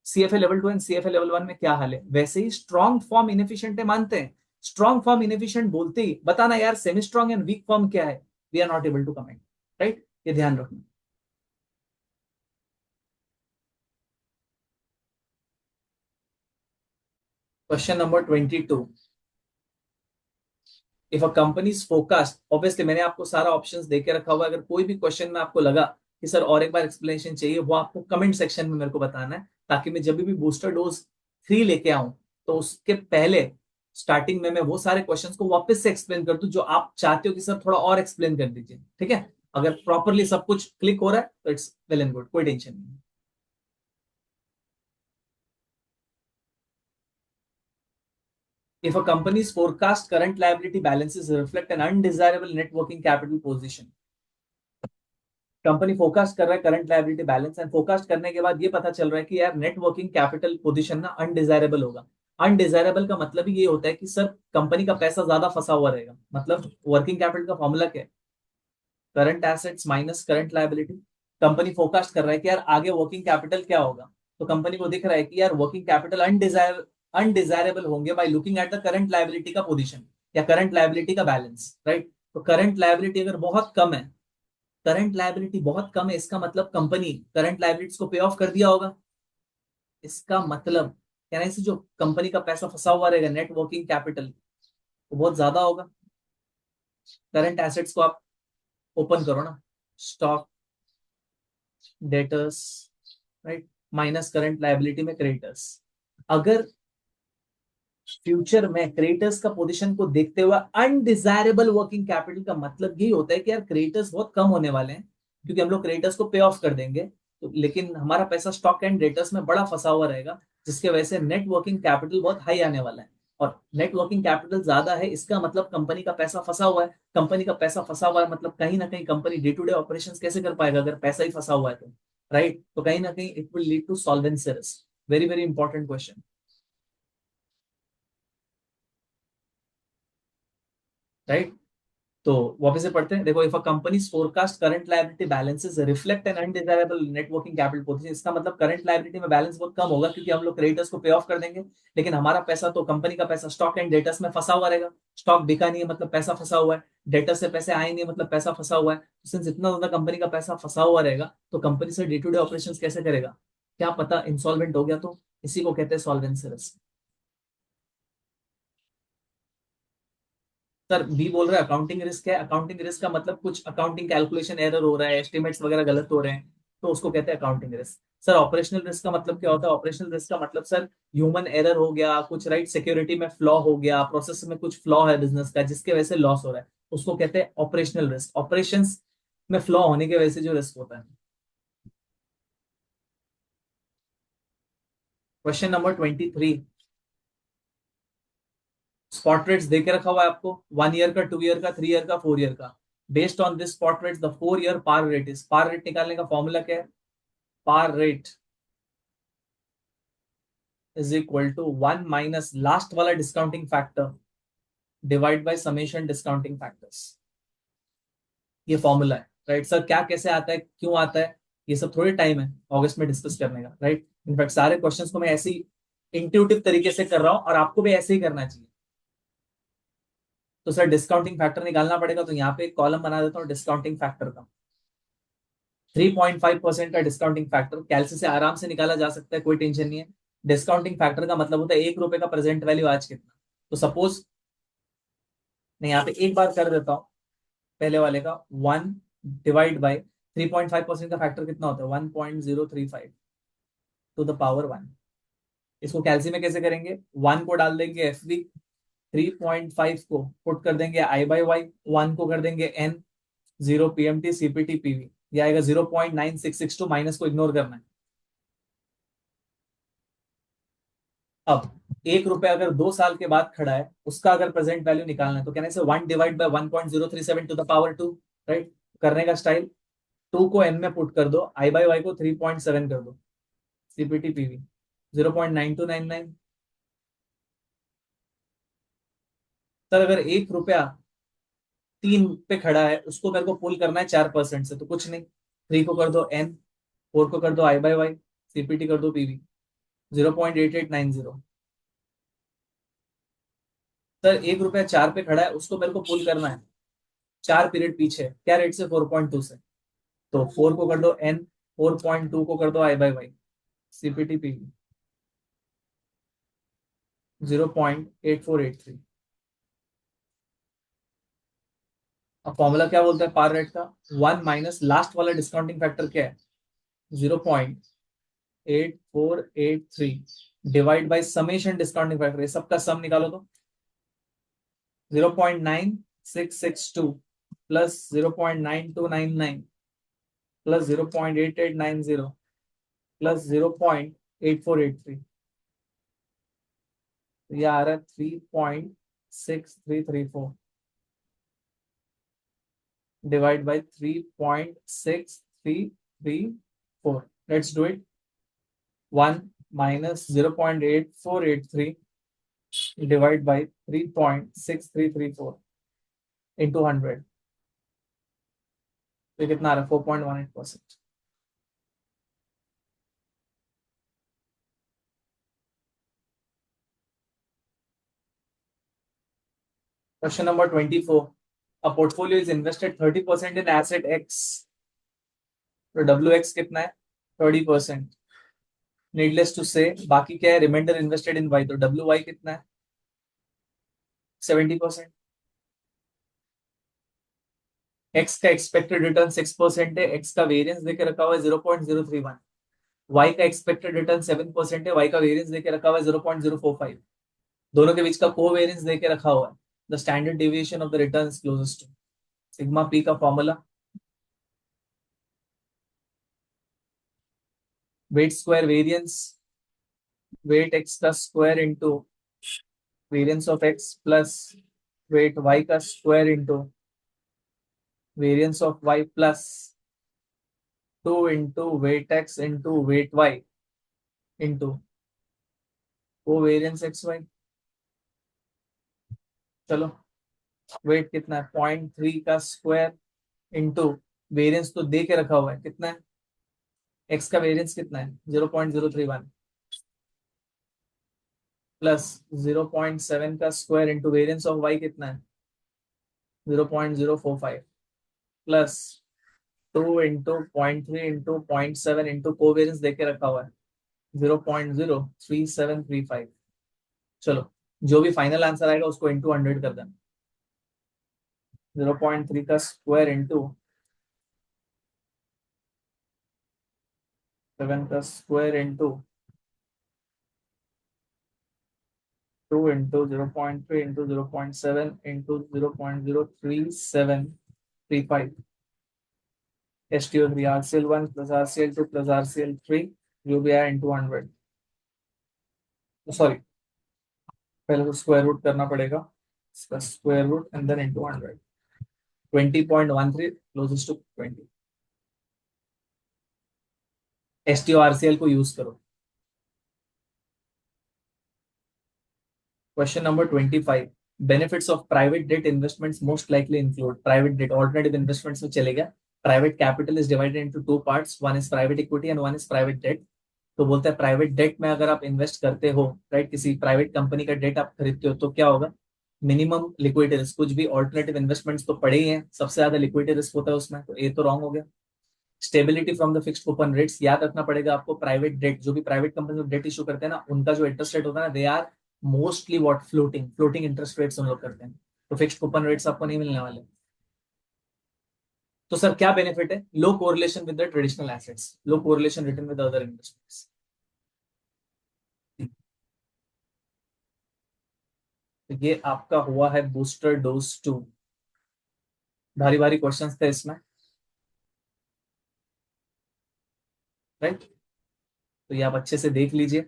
CFA level 2 and CFA level 1 में क्या हाल है। वैसे ही स्ट्रॉन्ग फॉर्म इनएफिशिएंट है मानते हैं, स्ट्रॉन्ग फॉर्म इनएफिशिएंट बोलते ही बताना यार semi strong and weak form क्या है, we are not able to comment, right. ये ध्यान रखना। Question number 22, if a company's forecast, obviously मैंने आपको सारा ऑप्शंस देके रखा हुआ है, अगर कोई भी क्वेश्चन में आपको लगा कि सर और एक बार एक्सप्लेनेशन चाहिए, वो आपको कमेंट सेक्शन में मेरे को बताना है, ताकि मैं जब भी बूस्टर डोज 3 लेके आऊं तो उसके पहले स्टार्टिंग में मैं वो सारे क्वेश्चंस को वापस से एक्सप्लेन कर दूं जो आप चाहते हो कि सर थोड़ा और एक्सप्लेन कर दीजिए, ठीक है। अगर प्रॉपरली सब कुछ क्लिक हो रहा है तो इट्स वेल एंड गुड, कोई टेंशन नहीं। If a company's forecast current liability balances reflect an undesirable net working capital position, company focus कर रहा है current liability balance and focus करने के बाद ये पता चल रहा है कि यार नेट वर्किंग कैपिटल पोजीशन ना अनडिजायरेबल होगा। अनडिजायरेबल का मतलब ही ये होता है कि सर कंपनी का पैसा ज्यादा फंसा हुआ रहेगा। मतलब वर्किंग कैपिटल का फॉर्मूला क्या है, current assets minus current liability. Company focus कर रहा है कि यार आगे वर्किंग कैपिटल क्या होगा, तो कंपनी को दिख रहा है कि यार वर्किंग कैपिटल अनडिजायरेबल होंगे bye looking at the current liability का पोजीशन या करंट लायबिलिटी का बैलेंस, राइट। तो करंट लायबिलिटी अगर बहुत कम है, करंट लायबिलिटी बहुत कम है, इसका मतलब कंपनी करंट लायबिलिटीज को पे ऑफ कर दिया होगा। इसका मतलब कहना है जो कंपनी का पैसा फंसा हुआ रहेगा नेट वर्किंग कैपिटल, तो बहुत ज्यादा होगा। करंट एसेट्स को आप ओपन करो ना, stock, debtors, right, minus current liability में क्रेडिटर्स। अगर फ्यूचर में क्रेडिटर्स का पोजीशन को देखते हुए अनडिजायरेबल वर्किंग कैपिटल का मतलब यही होता है कि यार क्रेडिटर्स बहुत कम होने वाले हैं, क्योंकि हम लोग क्रेडिटर्स को पे ऑफ कर देंगे, तो लेकिन हमारा पैसा स्टॉक एंड डेटर्स में बड़ा फंसा हुआ रहेगा, जिसके वजह से नेट वर्किंग कैपिटल बहुत हाई आने वाला है। और नेट वर्किंग कैपिटल ज्यादा है, इसका मतलब कंपनी का पैसा फंसा हुआ है। कंपनी का पैसा फंसा हुआ है मतलब कहीं ना कहीं company day to day operation कैसे कर पाएगा अगर पैसा ही फंसा हुआ है तो, राइट। तो कहीं ना कहीं it will lead to solvency risk. Very very important question, right. तो वापस से पढ़ते हैं, देखो, if a company's forecast current liability balances reflect an undesirable net working capital position, इसका मतलब करंट लायबिलिटी में बैलेंस बहुत कम होगा, क्योंकि हम लोग क्रेडिटर्स को पे ऑफ कर देंगे, लेकिन हमारा पैसा तो कंपनी का पैसा स्टॉक एंड डेटर्स में फंसा हुआ रहेगा। स्टॉक बिका नहीं है मतलब पैसा फंसा हुआ है, डेटर से पैसे आए नहीं है मतलब पैसा फंसा हुआ है। तो सिंस इतना ज्यादा कंपनी का पैसा फंसा हुआ रहेगा, तो कंपनी से डे टू डे ऑपरेशन कैसे करेगा, क्या पता इंसॉल्वेंट हो गया तो। इसी को कहते हैं सॉल्वेंसी रिस्क। सर बी बोल रहा है अकाउंटिंग रिस्क है। अकाउंटिंग रिस्क का मतलब कुछ अकाउंटिंग कैलकुलेशन एरर हो रहा है, एस्टिमेट्स वगैरह गलत हो रहे हैं, तो उसको कहते हैं accounting risk. Sir operational risk का मतलब क्या होता है? ऑपरेशनल रिस्क का मतलब सर ह्यूमन एरर हो गया कुछ, राइट, सिक्योरिटी में फ्लॉ हो गया, प्रोसेस में कुछ फ्लॉ है बिजनेस का जिसके वजह से लॉस हो रहा है, उसको कहते हैं ऑपरेशनल रिस्क। ऑपरेशंस में फ्लॉ होने की वजह से जो रिस्क होता है। क्वेश्चन नंबर 23, स्पॉट रेट्स देके रखा हुआ है आपको, 1 ईयर का, 2 ईयर का, 3 ईयर का, 4 ईयर का। Based on this spot rates the 4 year par rate is, par rate निकालने का फॉर्मूला क्या है? Par rate is equal to 1 - last वाला discounting factor divide by summation discounting factors. ये फॉर्मूला है, राइट। सर क्या कैसे आता है, क्यों आता है, ये सब थोड़ी टाइम है अगस्त में डिस्कस करने का, राइट। इनफैक्ट सारे क्वेश्चंस को मैं ऐसे ही इंट्यूटिव तरीके से कर रहा हूं और आपको भी ऐसे ही करना चाहिए। तो सर डिस्काउंटिंग फैक्टर निकालना पड़ेगा, तो यहाँ पे एक कॉलम बना देता हूँ डिस्काउंटिंग फैक्टर का। 3.5% का डिस्काउंटिंग फैक्टर कैलसी से आराम से निकाला जा सकता है, कोई टेंशन नहीं है। डिस्काउंटिंग फैक्टर का मतलब होता है 1 रुपए का प्रेजेंट वैल्यू आज कितना। तो सपोज मैं यहाँ पे एक बार कर देता हूँ पहले वाले का, 1 डिवाइड बाई 3.5% का फैक्टर कितना होता है? 1.035 टू द पावर 1। इसको कैलसी में कैसे करेंगे? 1 को डाल देंगे एफ वी, 3.5 को पुट कर देंगे आई बाई वाई, 1 को कर देंगे एन, 0 पीएमटी सीपीटी पीवी, ये आएगा 0.9662, माइनस को इग्नोर करना है। अब 1 रुपए अगर 2 साल के बाद खड़ा है, उसका अगर प्रेजेंट वैल्यू निकालना है, तो कहने से 1 divide by 1.037 to the power 2, right. करने का स्टाइल, 2 को एन में पुट कर दो, आई बाई वाई को 3.7 कर दो, सीपीटी पीवी 0.9299। सर अगर 1 रुपया 3 पे खड़ा है, उसको मेरे को पुल करना है 4% से, तो कुछ नहीं, 3 को कर दो एन, 4 को कर दो आई बाई वाई, सीपीटी कर दो पीवी 0.8890। सर 1 रुपया 4 पे खड़ा है, उसको मेरे को पुल करना है 4 पीरियड पीछे, क्या रेट से? 4.2 से। तो 4 को कर दो एन, 4.2 को कर दो आई बाई वाई, सीपीटी पीवी 0.8483। अब फॉर्मूला क्या बोलता है पार रेट का? 1 - लास्ट वाला डिस्काउंटिंग फैक्टर क्या है? 0.8483 divide by summation discounting factor, ये सबका सम निकालो तो 0.9662 प्लस 0.9299 प्लस 0.8890 प्लस 0.8483, ये आ रहा है 3.6334 divide by 3.6334। Let's do it. 1 - 0.8483 divide by 3.6334 into 100, तो कितना आ रहा है? 4.18%। Question number 24, a portfolio is invested 30% in asset x, तो डब्ल्यू एक्स कितना है? 30%। नीडलेस टू से बाकी क्या है? रिमाइंडर इन्वेस्टेड इन वाई, तो डब्ल्यू वाई कितना है? 70%। एक्स का एक्सपेक्टेड रिटर्न 6% है, एक्स का वेरिएंस देके रखा हुआ है 0.031। वाई का एक्सपेक्टेड रिटर्न 7% है, वाई का वेरिएंस देके रखा हुआ है 0.045। दोनों के बीच का कोवेरियंस देके रखा हुआ है। The standard deviation of the return closest to sigma P का formula, weight square variance, weight X का square into variance of X plus weight Y का square into variance of Y plus 2 into weight X into weight Y into covariance X Y. चलो, weight कितना है 0.3 का square into variance तो दे के रखा हुआ है कितना है, एक्स का वेरिएंस कितना है 0.031 प्लस 0.7 का square into variance of Y कितना है 0.045 plus 2 into 0.3 into 0.7 into covariance देके रखा हुआ है 0.03735। चलो, जो भी फाइनल आंसर आएगा उसको इंटू 100 कर देना। 0.3 का स्क्वायर इंटू 7 का square into 2 into 0.3 into 0.7 into 0.03735। STO3 RCL1 plus RCL2 plus RCL3 जो भी आया इंटू 100। सॉरी, पहले तो स्क्वायर रूट करना पड़ेगा, इसका square root and then into 100। 20.13 closest to 20। STO RCL को यूज करो। Question number 25, benefits of private debt investments most likely include. Private debt alternative investments में चलेगा। Private capital is divided into two parts, one is private equity and one is private debt. तो बोलते हैं private date में अगर आप invest करते हो, राइट, किसी प्राइवेट कंपनी का डेट आप खरीदते हो तो क्या होगा, मिनिमम लिक्विडिटी रिस्क। कुछ भी ऑल्टरनेटिव इन्वेस्टमेंट्स तो पड़े ही हैं, सबसे ज्यादा लिक्विडिटी रिस्क होता है उसमें, तो ये तो रॉन्ग हो गया। Stability from the fixed coupon rates, याद रखना पड़ेगा आपको, प्राइवेट डेट जो भी प्राइवेट कंपनी डेट इशू करते हैं ना, उनका जो इंटरेस्ट रेट होता है ना, they are mostly what floating, floating interest rates हम लोग करते हैं, तो फिक्स्ड कूपन रेट्स आपको नहीं मिलने वाले। तो सर क्या बेनिफिट है, low correlation with the traditional assets, low correlation return with other investments. तो ये आपका हुआ है बूस्टर डोज 2। भारी भारी क्वेश्चंस थे इसमें, राइट। तो ये आप अच्छे से देख लीजिए,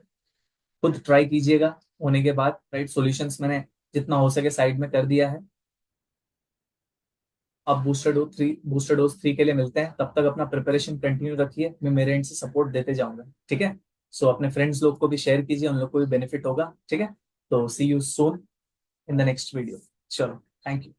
खुद ट्राई कीजिएगा होने के बाद, राइट। सॉल्यूशंस मैंने जितना हो सके साइड में कर दिया है। अब बूस्टर डोज 3 के लिए मिलते हैं, तब तक अपना प्रिपरेशन कंटिन्यू रखिए, मैं मेरे एंड से सपोर्ट देते जाऊंगा, ठीक है। सो अपने फ्रेंड्स लोग को भी शेयर कीजिए, उन लोग को भी बेनिफिट होगा, ठीक है। तो see you soon in the next video. चलो, थैंक यू।